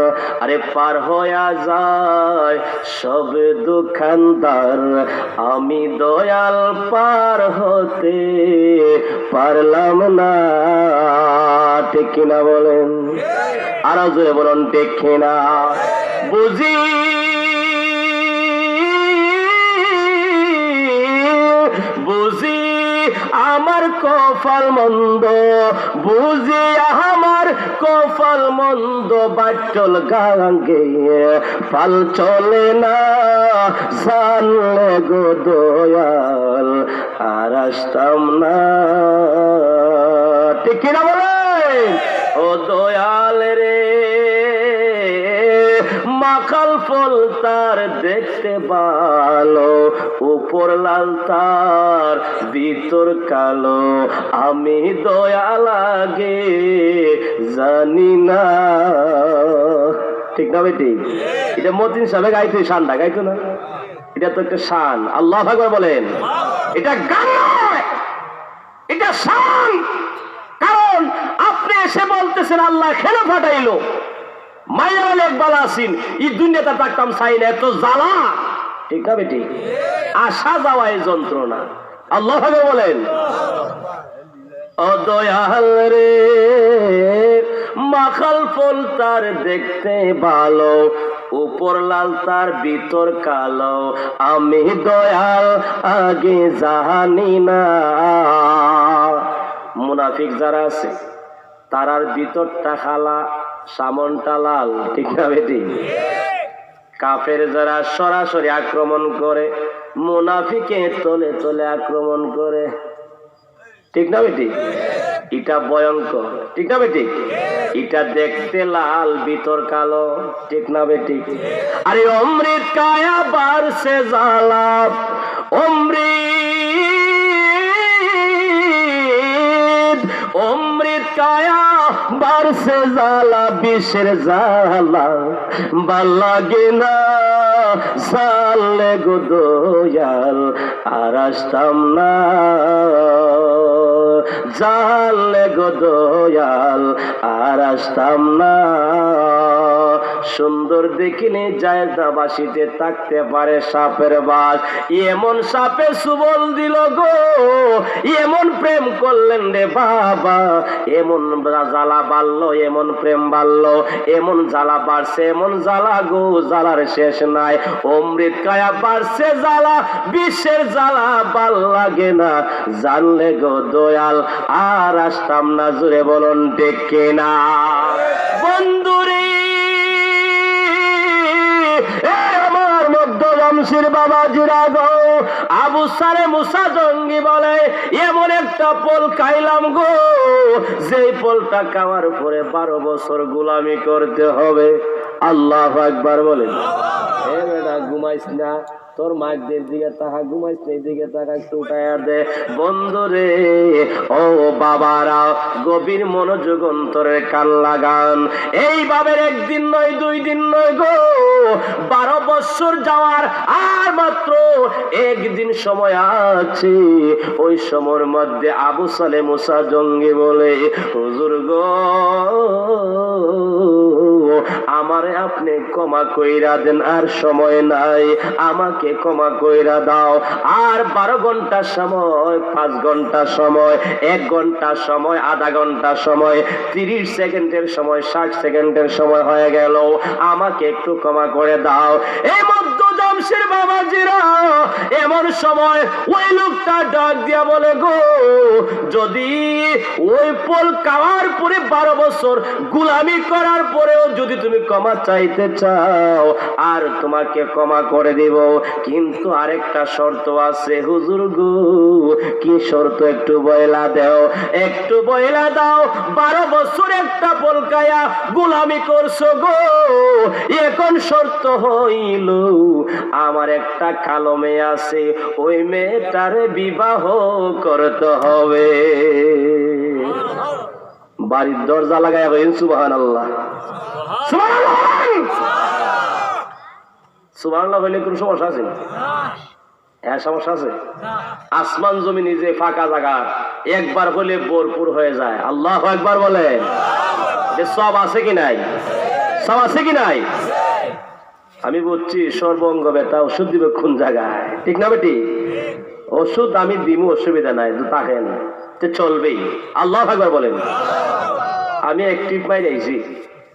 A: আরে পার হইয়া যায় সব দোকানদার, আমি দয়াল পার হতে পারলাম না। ঠিক কিনা বলেন? আরো জোরে বলুন ঠিক কিনা? বুঝি বুঝি আমার কপাল মন্দ, বুঝি আমার কপাল মন্দ, বাটল গাঙ্গে ফাল চলে না, জানলে গো দয়াল আর আসতাম না। ঠিক কিনা বলেন? ও দয়াল রে, মাখাল ফল তার দেখতে ভালো, উপর লাল তার ভিতর কালো, আমি দয়া লাগে জানি না। ঠিক না বেটি? এটা মতিন সাহেব গাইতো, শানটা গাইতো না? এটা তো একটা শান। আল্লাহু আকবার বলেন। এটা গান নয়, এটা শান। কারণ আপনি এসে বলতেছেন আল্লাহ কেন ফাটাইলো, মায়ের অনেক বালা আসিন, এই দুনিয়াতে থাকতাম চাই না, এত জ্বালা। ঠিক না বেটি? আসা যাওয়াই যন্ত্রণা। আল্লাহু আকবার বলেন। ও দয়াল রে, মাখাল ফল তার দেখতে ভালো, উপর লাল তার ভিতর কালো, আমি দয়াল আগে জানি না। মুনাফিক যারা আছে তারার ভিতরটা খালা, সামনটা লাল। ঠিক না বেটি? কাফের যারা সরাসরি আক্রমণ করে, মুনাফিকে তলে তলে আক্রমণ করে। ঠিক না বেটি? এটা ভয়ঙ্কর। ঠিক না বেটি? এটা দেখতে লাল, ভিতর কালো। ঠিক না বেটি? আরে অমৃত কায়া বারসে জ্বালা, অমৃত কায়া বারসে জ্বালা, বিষের জ্বালা ভাল লাগে না, জানলে গো দয়াল আর আসতাম না, জানলে গো দয়াল আর আসতাম না। সুন্দর দেখিলে জায়গা বাসিতে থাকতে পারে সাপের বাস, এমন সাপে সুবল দিল গো, এমন প্রেম করলেন রে বাবা, এমন জ্বালা বাড়লো, এমন প্রেম বাড়লো, এমন জ্বালা বাড়ছে, এমন জ্বালা গো, জ্বালার শেষ নাই। অমৃত কায়া বাড়ছে জ্বালা, বিশ্বের জ্বালা ভাল লাগে না, জানলে গো দয়াল আর আসতাম না। জোরে বলুন ঠিক কিনা? জামশের বাবা জিরা গো, আবু সালে মুসা জঙ্গি বলে এমন একটা পোল খাইলাম গো, যে পোলটা খাওয়ার পরে 12 বছর গোলামি করতে হবে। আল্লাহু আকবার বলেন। এ বেটা ঘুমাইস না, তোর মাকদের দিকে তাকা, ঘুমাইস না দিকে তাকা, একটু উঠায়া দে। বন্ধুরে ও বাবারা, গভীর মনোযোগ অন্তরের কান লাগান। এইভাবে একদিন নয় 2 দিন নয় গো, 12 বছর যাওয়ার আর মাত্র একদিন সময় আছে। ওই সময়ের মধ্যে আবু সালে মুসা জঙ্গি বলে হুজুর গো, আমারে আপনি ক্ষমা কইরা দেন, আর সময় নাই, আমাকে ক্ষমা কইরা দাও। আর 12 ঘন্টা সময়, 5 ঘন্টা সময়, 1 ঘন্টা সময়, আধা ঘন্টা সময়, 30 সেকেন্ডের সময়, 60 সেকেন্ডের সময় হয়ে গেল, আমাকে একটু ক্ষমা করে দাও। এই মধ্য জামশের বাবাজিরা এমন সময় ওই লোকটা ডাক দিয়া বলে গো, যদি ওই পোল খাওয়ার পরে 12 বছর গোলামি করার পরেও যদি তুমি ক্ষমা চাইতে চাও, আর তোমাকে ক্ষমা করে দিব, কিন্তু আরেকটা শর্ত আছে। হুজুর গো, কি শর্ত? একটু বয়লা দাও, একটু বয়লা দাও। 12 বছর একটা পোল খায়া গোলামি করছো গো, এখন শর্ত হইল আমার একটা কালো মেয়ে আছে, ওই মেয়েটার বিবাহ করতে হবে। বাড়ির দরজা লাগায় বলেন সুবহানাল্লাহ। সুবহানাল্লাহ, সুবহানাল্লাহ বলে কোনো সমস্যা আছে? হ্যাঁ, সমস্যা আছে। আসমান জমি নিজে ফাঁকা জায়গা একবার বলে ভরপুর হয়ে যায়। আল্লাহু আকবার বলেন। সব আছে কি নাই? সব আছে কি নাই? আমি বলছি সর্বঙ্গ ব্যথা ওষুধ দিবে কোন জায়গায়, ঠিক না বেটি? ওষুধ আমি দিব, অসুবিধা নাই, থাকেন চলবেই। আল্লাহু আকবার বলেন। আমি এক ট্রিপ মাই যাইছি,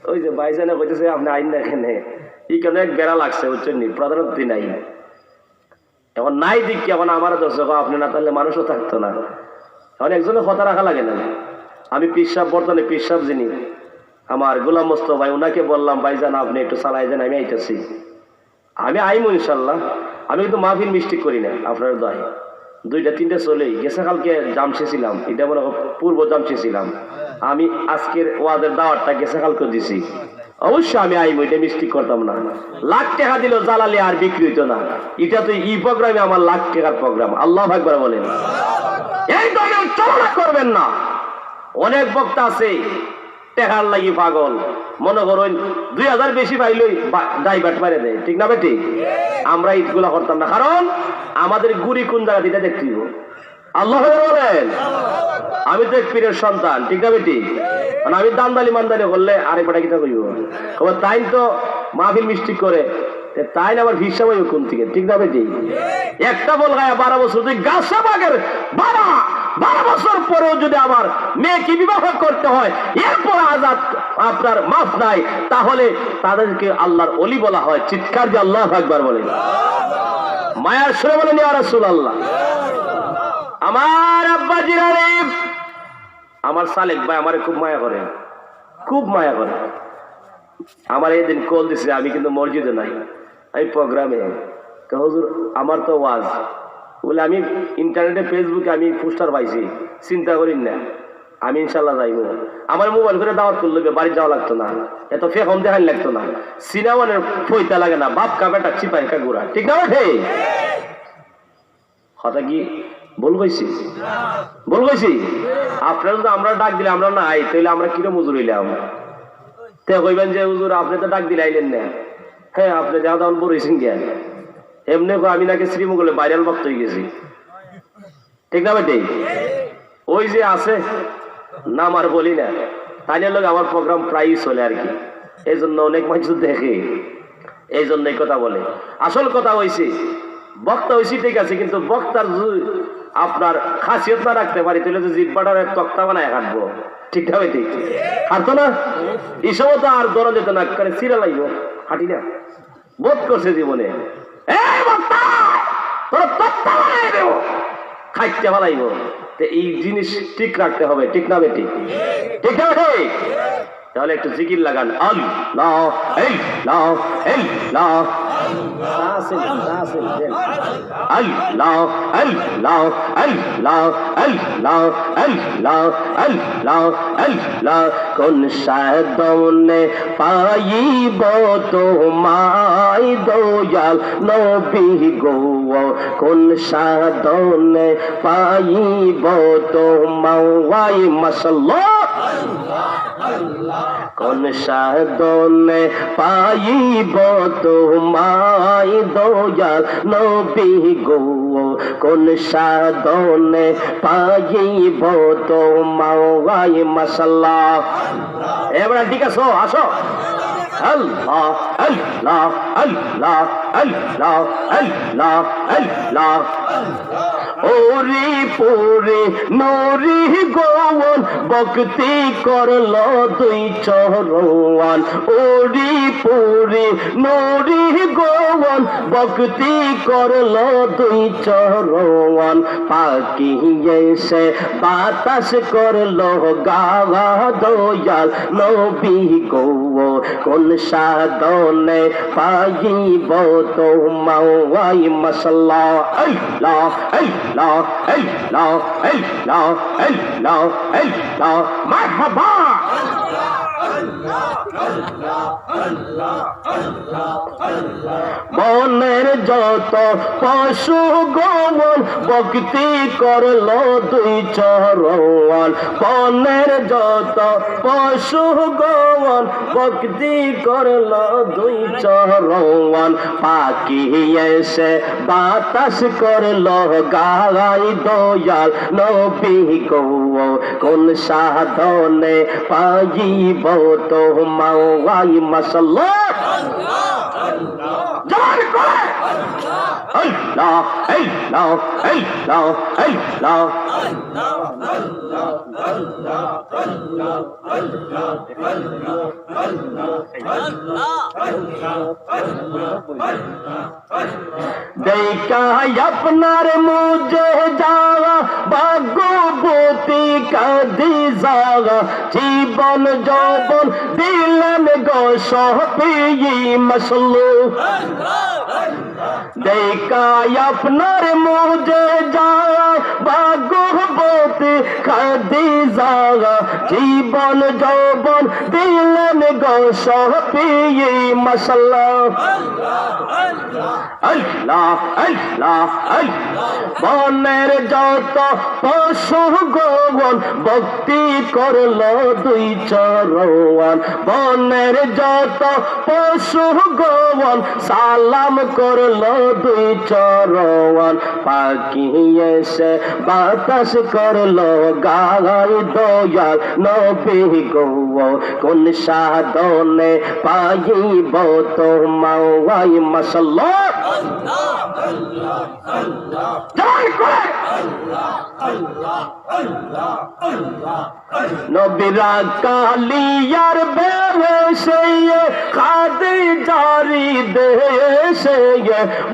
A: ওই যে ভাইজানে কইতেছে আপনি আইন না এখানে, এই কেন এক বেড়া লাগছে বুঝছেন নি, প্রধানমন্ত্রী নাই, এখন নাই দিক কি, এখন আমার দর্শক আপনি না তাহলে মানুষও থাকতো না। এখন একজনের কথা রাখা লাগে না। আমি পিসাব, বর্তমানে পিসাব যিনি আমার গোলাম মোস্তফা ভাই, ওনাকে বললাম ভাইজান আপনি একটু চালাই দেন, আমি আইতেছি। আমি আইমু ইনশাল্লাহ, আমি কিন্তু মাহফিল মিস্টেক করি না, আপনার দয় 2টা-3টা চলেই গেছে। কালকে জামছে ছিলাম, এটা মনে পূর্ব জামছে ছিলাম, আমি আজকের ওয়াদের দাওয়াতটা গেছে কালকে দিছি। অবশ্যই আমি আইমু, এটা মিস্টেক করতাম না। লাখ টাকা দিল জালালি আর বিক্রি হইতো না। এটা তো ই প্রোগ্রামে আমার লাখ টাকার প্রোগ্রাম। আল্লাহু আকবার বলেন। এই ধরনের চলনা করবেন না। অনেক বক্তা আছে টেকার লাগি পাগল, মনে করেন 2000 বেশি পাইলই ডাইভার্ট মারে দেয়, ঠিক না বেটি? আমরা ইটগুলা করতাম না, কারণ আমাদের গুড়ি কোন জায়গা দিতে দেখতে দিব। আল্লাহ বলেন। আমি তো এক পীরের সন্তান, ঠিক না বেটি? আমি দান্দালি মান্দালি করলে আরেক বেটা কিতা কইব, তাই তো মাহফিল মিস্টেক করে, তাই আবার ভিসা পাইব কোন থেকে, ঠিক না বেটি? একটা বল গায়ে 12 বছর তুই গাছা বাগের 12 বছর পরেও যদি আমার মেয়েকে বিবাহ করতে হয়, এরপর আজাদ আপনার মাফ নাই, তাহলে তাদেরকে আল্লাহর ওলি বলা হয়। চিৎকার দিয়ে আল্লাহু আকবার বলেন। মায়ার সুরে বলেন ইয়া রাসূলুল্লাহ। আমার আব্বা জিরারে, আমার সালেক ভাই আমারে খুব মায়া করে, খুব মায়া করে। আমার এদিন কল দিছে, আমি কিন্তু মসজিদে নাই, আমি প্রোগ্রামে। হুজুর আমার তো ওয়াজ বলে, আমি ইন্টারনেটে ফেসবুকে আমি পোস্টার পাইছি, চিন্তা করিন না, আমি ইনশাল্লাহ যাইব। আমার মোবাইল করে দাওয়াত করলে বাড়ি যাওয়া লাগতো না, এত ফেকম দেখান লাগতো না, সিনেমানের ফইতা লাগে না, বাপ কা বেটা চিপাই কা গোড়া, ঠিক না ওঠে? কথা কি বল কইছি? বল কইছি? আপনারা যদি আমরা ডাক দিলে আমরা না আই, তাহলে আমরা কিরম হুজুর হইলাম? তে কইবেন যে হুজুর আপনি তো ডাক দিলে আইলেন না। হ্যাঁ, আপনি যাও তখন বলেছেন জ্ঞান, এমনি আমি নাকি শ্রীমঙ্গলে ভাইরাল ভক্ত হয়ে গেছি, ঠিক না বেটি? ওই যে আছে নাম আর বলি না, তাই লোক আমার প্রোগ্রাম প্রায়ই চলে আর কি, এই জন্য অনেক মানুষ দেখে, এই জন্য এই কথা বলে। আসল কথা হয়েছে বক্তা হয়েছি ঠিক আছে, কিন্তু বক্তার আপনার খাসিয়ত না রাখতে পারি, তাহলে তো জিব্বাটার তক্তা বানায় কাটবো, ঠিক না বেটি? হাঁটতো না এই সময় তো আর দরজা যেত না, করে চিরা লাগব, হাঁটি না, বোধ করছে জীবনে খাইতে ভালাইব। এই জিনিস ঠিক রাখতে হবে, ঠিক না বেটি? ঠিক না বেটি? তাহলে একটু জিকির লাগান, আল্লাহ আল্লাহ আল্লাহ আল্লাহ আল্লাহ আল্লাহ আল্লাহ আল্লাহ আল্লাহ আল্লাহ। কোন সাধনে পাইব তোমায় দয়াল নবী গো, কোন সাধনে পাইব তোমায় মাশাআল্লাহ, কোন সাধনে পাইব তোমায় দয়াল নবী গো, কোন সাধনে পাইব তোমায় মাশাআল্লাহ। এবার ঠিক আছে, আসো আল্লাহ আল্লাহ আল্লাহ আল্লাহ আল্লাহ আল্লাহ। ওরে পুরে নরি গোয়ান ভক্তি করল দুই চরণ, ওরে পুরে নরি গোয়ান ভক্তি করল দুই চরণ, পাখি এসে বাতাস করল গাওয়া দয়াল নবী গো, কোন সাধনে পাইব তোমায় মাশাআল্লাহ। আল্লাহ আল্লাহ আল্লাহ আল্লাহ আল্লাহ আল্লাহ মারহাবা। বনের যত পশু গোবন ভক্তি করল দুই চরণ, বনের যত পশু গোবন ভক্তি করল দুই চরণ, পাখি এসে বাতাস করল গাই দয়াল নবী গো, কোন সাধনে পাইব তোমায় মাশাআল্লাহ। জোরে করে আল্লাহ আল্লাহ আল্লাহ আল্লাহ। দেখা আপনার মুঝে যাওয়া ভাগ্যবতী কাঁদি যাওয়া, জীবন যৌবন দিলেন গো সপিয়ে মাশাআল্লাহ। দেখা আপনার মুঝে যাওয়া ভাগ্যবতী কাঁদি যাওয়া, জীবন যৌবন দিলেন গো সপিয়ে মাশাআল্লাহ। আল্লাহ আল্লাহ আল্লাহ। বনের যত পশু গোবন ভক্তি করল দুই চরণ, বনের যত পশু গোবন সালাম করল দুই চরণ, পাখি এসে বাতাস করল গাই দয়াল নবী গো, কোন সাধনে পাইব তোমায় মাশাআল্লাহ। নবীরা কালিয়ার বেশে খাদি জারি দেশে,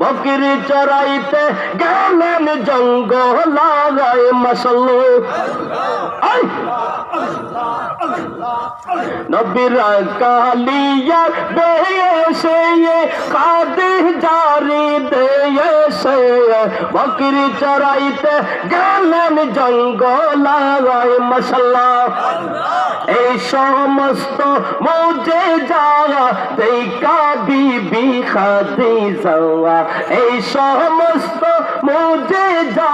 A: বকরি চরাইতে গেলেন জঙ্গলায় মাশাআল্লাহ। নবীরা কালিয়ার বেশে খাদি জারি দেশে, বকরি চরাইতে গেলেন জঙ্গলায় মাশাআল্লাহ। এই সমস্ত মুজিজা দেখা বিবি খাদিজা, এই সমস্ত মুজিজা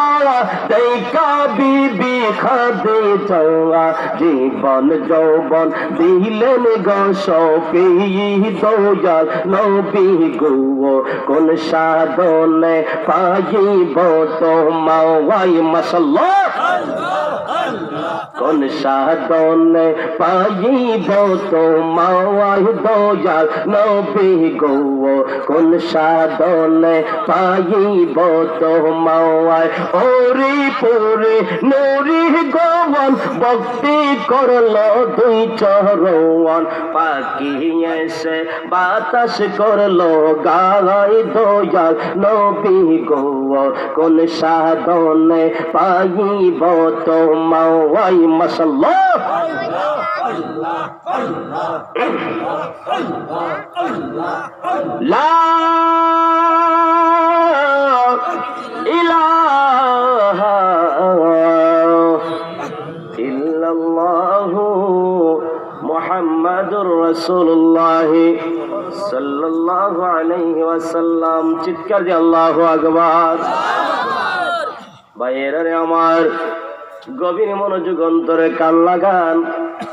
A: দেখা বিবি খাদিজা, জীবন যৌবন দিলেন গো সপিয়ে দয়াল নবী গো, কোন সাধনে পাইব তোমায় মাশাআল্লাহ। কোন সাধনে পাইব তোমায় দয়াল নবী গো, কোন সাধনে পাইব তোমায়। ওরে পুরে নুরি গোবন ভক্তি করল দুই চরণ, পাখি এসে বাতাস করল গাই দয়াল নবী গো, কোন সাধনে পাইব তোমায় নাই মাশাআল্লাহ। লা ইলাহা ইল্লাল্লাহু মুহাম্মাদুর রাসূলুল্লাহ সাল্লাল্লাহু আলাইহি ওয়াসাল্লাম। চিৎকার দিয়ে আল্লাহু আকবার। ভাইয়েরা আমার, গভীর মনোযোগ অন্তরে কান লাগান।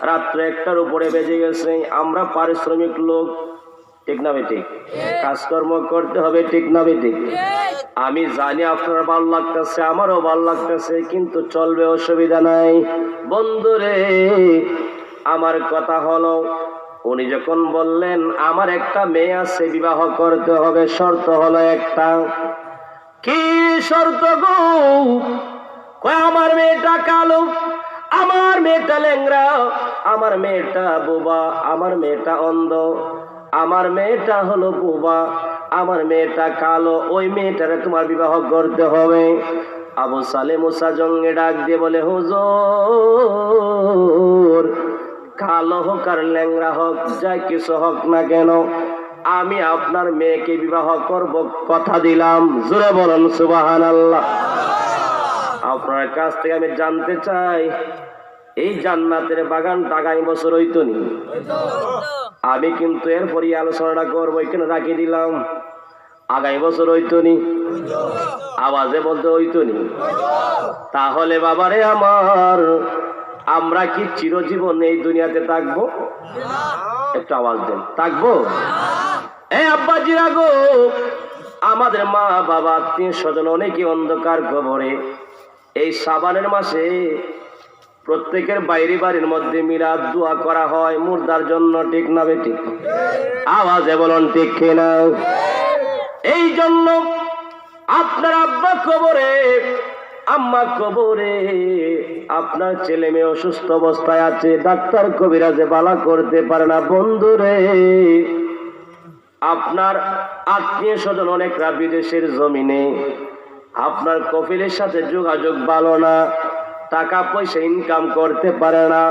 A: রাত্র 1টার উপরে বেজে গেছে। আমরা পারিশ্রমিক লোক, ঠিক না বেঠিক? কাজকর্ম করতে হবে, ঠিক না বেঠিক? আমি জানি আপনার ভালো লাগতেছে, আমারও ভালো লাগতেছে, কিন্তু চলবে, অসুবিধা নাই। বন্ধুরে, আমার কথা হলো, উনি যখন বললেন আমার একটা মেয়ে আছে, বিবাহ করতে হবে, শর্ত হলো একটা। কি শর্ত গো? কয় আমার মেয়েটা কালো, আমার মেয়েটা ল্যাংড়া, আমার মেয়েটা বোবা, আমার মেয়েটা অন্ধ, আমার মেয়েটা হলো বোবা, আমার মেয়েটা কালো, ওই মেয়েটারে তোমার বিবাহ করতে হবে। আবু সালে মুসা জঙ্গে ডাক দিয়ে বলে, হুজুর, কালো হোক আর ল্যাংড়া হোক, যা কিছু হোক না কেন, আমি আপনার মেয়েকে বিবাহ করব, কথা দিলাম। জোরে বলুন সুবহানাল্লাহ। আপনার কাছ থেকে আমি জানতে চাই, এই জান্নাতের বাগানটা আগামী বছর হইতো নি? আমি কিন্তু এরপরই আলোচনাটা করবো, এখানে রাখি দিলাম। আগামী বছর হইতো নি? আওয়াজে বলতে হইতো নি? তাহলে বাবারে আমার, আমরা কি চিরজীবন এই দুনিয়াতে থাকবো? একটু আওয়াজ দেন, থাকবো? এই আব্বাজিরা গো, আমাদের মা বাবা আত্মীয় স্বজন অনেকে অন্ধকার কবরে। এই শাবানের মাসে প্রত্যেকের বাইরে বাড়ির মধ্যে মিলাদ দোয়া করা হয় মুর্দার জন্য, ঠিক না বেঠিক? আওয়াজে বলুন ঠিক কিনা? এই জন্য আপনার আব্বা কবরে, আম্মা কবরে, আপনার ছেলে মেয়ে অসুস্থ অবস্থায় আছে, ডাক্তার কবিরাজে বালা করতে পারে না। বন্ধুরে, আপনার আত্মীয় স্বজন অনেকরা বিদেশের জমিনে, আপনার কফিলের সাথে যোগাযোগ ভালো না, টাকা পয়সা ইনকাম করতে পারে না,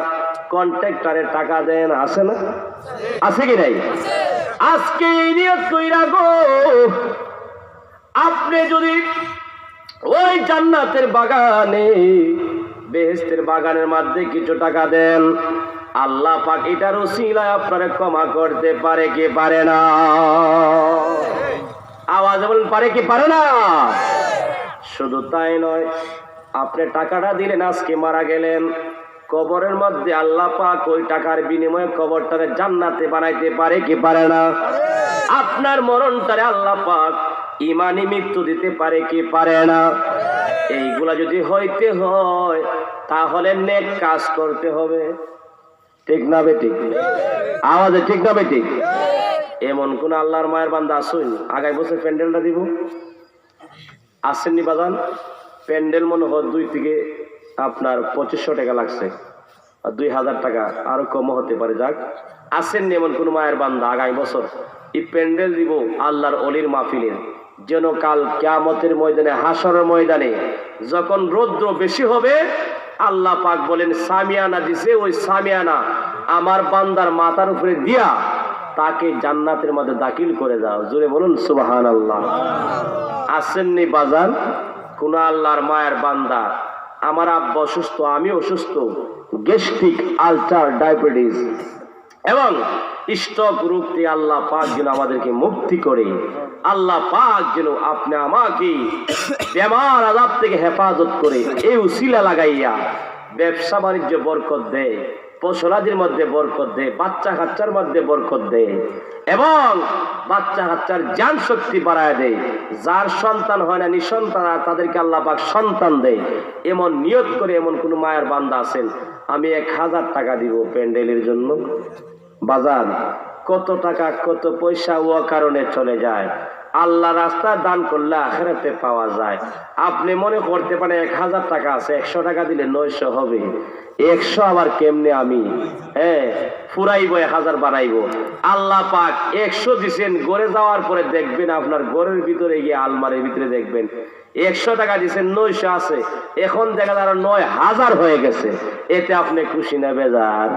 A: কন্ট্রাক্টরে টাকা দেন, আছে না? আছে কি নাই? আজকে এই নিয়ত কইরা গো, আপনি যদি ওই জান্নাতের বাগানে, বেহেশতের বাগানের মধ্যে কিছু টাকা দেন, আল্লাহ পাক এটার ওসিলায় আপনারে ক্ষমা করতে পারে কি পারে না? আওয়াজ বলেন, পারে কি পারে না? শুধু তাই নয়, আপনি টাকাটা দিলেন, আজকে মারা গেলেন, কবরের মধ্যে আল্লাহ পাক ওই টাকার বিনিময়ে কবরটারে জান্নাতে বানাইতে পারে কি পারে না? আপনার মরণটারে আল্লাহ পাক ইমানি মৃত্যু দিতে পারে কি পারে না? এইগুলা যদি হইতে হয়, তাহলে নেক কাজ করতে হবে, ঠিক না বেঠিক? আওয়াজে ঠিক না বেঠিক? এমন কোন আল্লাহর মায়ের বান্দা আসুন, আগামী বছর প্যান্ডেলটা দিব, আসেননি বাজান? প্যান্ডেল মনে হয় 2 থেকে আপনার 2500 টাকা লাগছে, আর 2000 টাকা আরো কম হতে পারে। যাক, আসেননি এমন কোন মায়ের বান্দা আগামী বছর এই প্যান্ডেল দিব আল্লাহর অলির মাহফিলের, যেন কাল কিয়ামতের ময়দানে, হাসরের ময়দানে যখন রৌদ্র বেশি হবে, আল্লাহ পাক বলেন সামিয়ানা দিছে, ওই সামিয়ানা আমার বান্দার মাথার উপরে দিয়া তাকে জান্নাতের মধ্যে দাখিল করে দাও। জোরে বলুন সুবহানাল্লাহ। আসেননি বাজান কোন আল্লাহর মায়ের বান্দা, আমার আব্বা অসুস্থ, আমি অসুস্থ, গ্যাস্ট্রিক আলসার, ডায়াবেটিস এবং স্ট্রোক রোগ থেকে আল্লাহ পাক যেন আমাদেরকে মুক্তি করে, আল্লাহ পাক যেন আপনি আমাকে বেমার আযাব থেকে হেফাজত করে, এই উসিলা লাগাইয়া ব্যবসা বাণিজ্য বরকত দেয়, ফসলাদির মধ্যে বরকত দেয়, বাচ্চা কাচ্চার মধ্যে বরকত দেয়, এবং বাচ্চা কাচ্চার জান শক্তি বাড়ায় দেয়। যার সন্তান হয় না, নিঃসন্তান, তাদেরকে আল্লাহ পাক সন্তান দেয়। এমন নিয়ত করে এমন কোন মায়ের বান্দা আছেন, আমি 1000 টাকা দিব প্যান্ডেলের জন্য। বাজার কত টাকা কত পয়সা ও কারণে চলে যায়, আল্লাহ রাস্তা দান করলে আখিরাতে পাওয়া যায়। আপনি মনে করতে পারেন 1000 টাকা আছে, 100 টাকা দিলে 900 হবে। 100 আবার কেমনে আমি ফুরাইবো 1000 বানাইবো। আল্লাহ পাক 100 দিছেন, গড়ে যাওয়ার পরে দেখবেন আপনার ঘরের ভিতরে গিয়ে আলমারির ভিতরে দেখবেন 100 টাকা দিছেন 900 আছে, এখন দেখা যায় 9000 হয়ে গেছে। এতে আপনি খুশি না বেজার?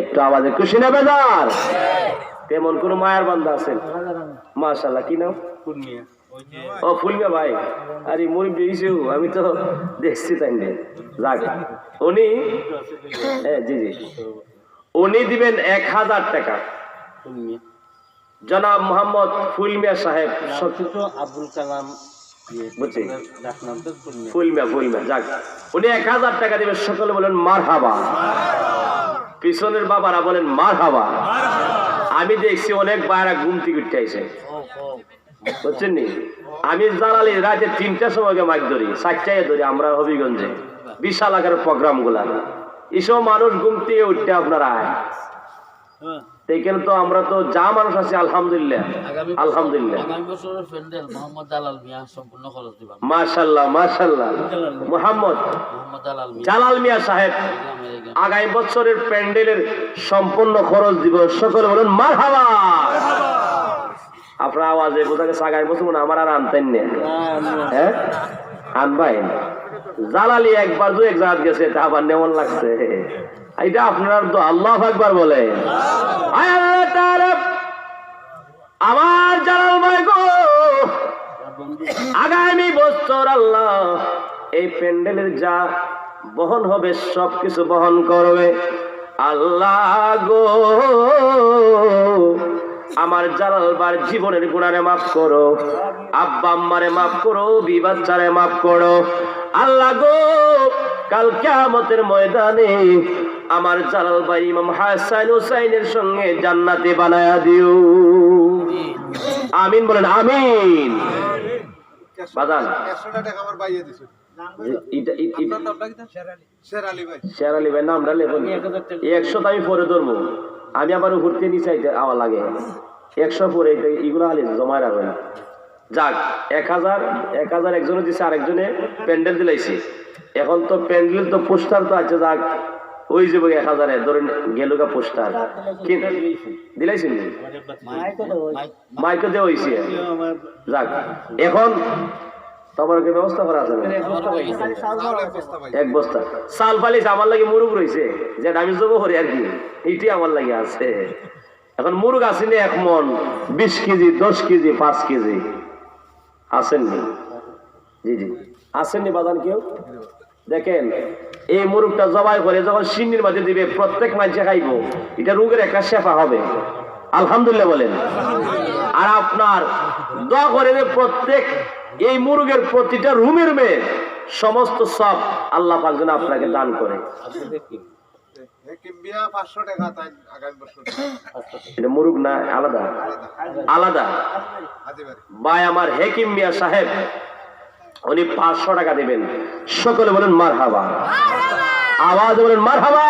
A: একটু আওয়াজে খুশি না বেজার? তেমন কোন মায়ার বান্দা আছেন? মাশাআল্লাহ, কি নাম? ও ফুলমিয়া ভাই, আরে মুরব্বি দিয়েছেও, আমি তো দেখছি তাই না। যাক, উনি জি জি উনি দিবেন 1000 টাকা। জনাব মোহাম্মদ ফুলমিয়া সাহেব,
B: আব্দুল কালাম
A: বুঝছি, ফুলমিয়া যাক, উনি 1000 টাকা দিবেন। সকলে বলেন মারহাবা। পিছনের বাবারা বলেন মারহাবা। আমি দেখছি অনেক বাইরা ঘুমতি উঠতে আইছে, বুঝছেন নি? আমি জালালি রাতে 3টার সময় মাইক ধরি, 4টায় ধরি আমরা হবিগঞ্জে বিশাল আকারের প্রোগ্রাম গুলা। এসব মানুষ ঘুমতে উঠতে আপনারা দেখেন তো, আমরা তো যা মানুষ আছে আলহামদুলিল্লাহ আলহামদুলিল্লাহ। মাশাআল্লাহ মাশাআল্লাহ। মোহাম্মদ জালাল মিয়া সাহেব আগামী বছরের প্যান্ডেলের সম্পূর্ণ খরচ দিব। সকলে বলেন মারহাবা। আপনার আওয়াজে বোঝা গেছে আগামী বছর মনে আমার আর আনতেন না। হ্যাঁ আনবাই। জালালি একবার 2-1 জায়গা গেছে, তা আবার নেমন লাগছে। এটা আপনার তো আল্লাহু আকবার বলে। আল্লাহ তাআলা আমার জালাল ভাই গো, আগামী বছর আল্লাহ এই প্যান্ডেলের যা বহন হবে সবকিছু বহন করবে। আল্লাহ গো, আমার জালাল ভাইয়ের জীবনের গুনাহে মাফ করো, আব্বা আম্মারে মাফ করো, বিবাচ্চারে মাফ করো। আল্লাহ গো, কাল কিয়ামতের ময়দানে আমার জালাল ভাই ইমাম হাসান হুসাইনের সঙ্গে জান্নাতে বানায়া দিও। আমিন বলেন আমিন। বাজান
C: 100 টাকা আমার বাইয়ে দিছে।
A: শের আলী ভাই নামটা লেখুন। 100 আমি পরে ধরবো, আমি আবার ঘুরতে নিচে আওয়া লাগে। 100 পরে এগুলো আলি জমা রাখবেন। যাক, 1000 একজনে দিচ্ছে, আরেকজনে প্যান্ডেল দিলাইছে। এখন তো প্যান্ডেল তো পোস্টার তো আছে, যাক ওই যে 1000 ধরেন গেলুকা পোস্টার দিলাইছেন, মাইকে দেওয়া হয়েছে। যাক, এখন তোমার কি ব্যবস্থা করা আছে? 1 বস্তা চাল পালিছে আমার লাগে, মুরুগ রয়েছে যেটা আমি জব করি আর কি, এটি আমার লাগে আছে। এখন মুরুগ আসেনি 1 মন, 20 কেজি, 10 কেজি, 5 কেজি আসেননি? জি জি আসেননি বাদান কেউ? দেখেন, এই মুরুগটা জবাই করে যখন সিন্নির মাঝে দিবে, প্রত্যেক মানুষে খাইব, এটা রোগের একটা শেফা হবে। আলহামদুলিল্লাহ বলেন। আর আপনার দোয়া করে প্রত্যেক এই মুরগের প্রতিটা রুমের মেয়ে সমস্ত সব আল্লাহ পাক যেন আপনাকে দান করে। এটা মুরগ না, আলাদা আলাদা। ভাই আমার হেকিম মিয়া সাহেব উনি 500 টাকা দিবেন। সকলে বলেন মারহাবা। আওয়াজ বলেন মারহাবা।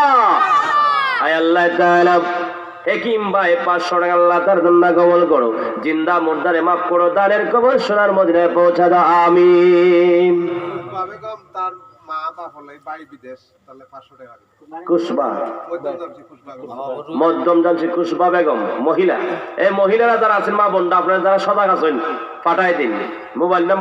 A: আয় আল্লাহ তাআলা হেকিম ভাই 500 টাকা আল্লাহ তার জন্য কবুল করো, জিন্দা মুর্দারে মাফ করো, দানের কবর সোনার মদিনায় পৌঁছা দাও। আমিন।
C: তার মা বাপ হলে বাই বিদেশ, তাহলে 500 টাকা
A: কুসবা মধ্যম জানছি কুসবা বেগম মহিলা। এই মহিলারা যারা আছেন মা বোনরা, আপনারা যারা সজাগ আছেন পাঠাই দিন মোবাইল নাম্বার।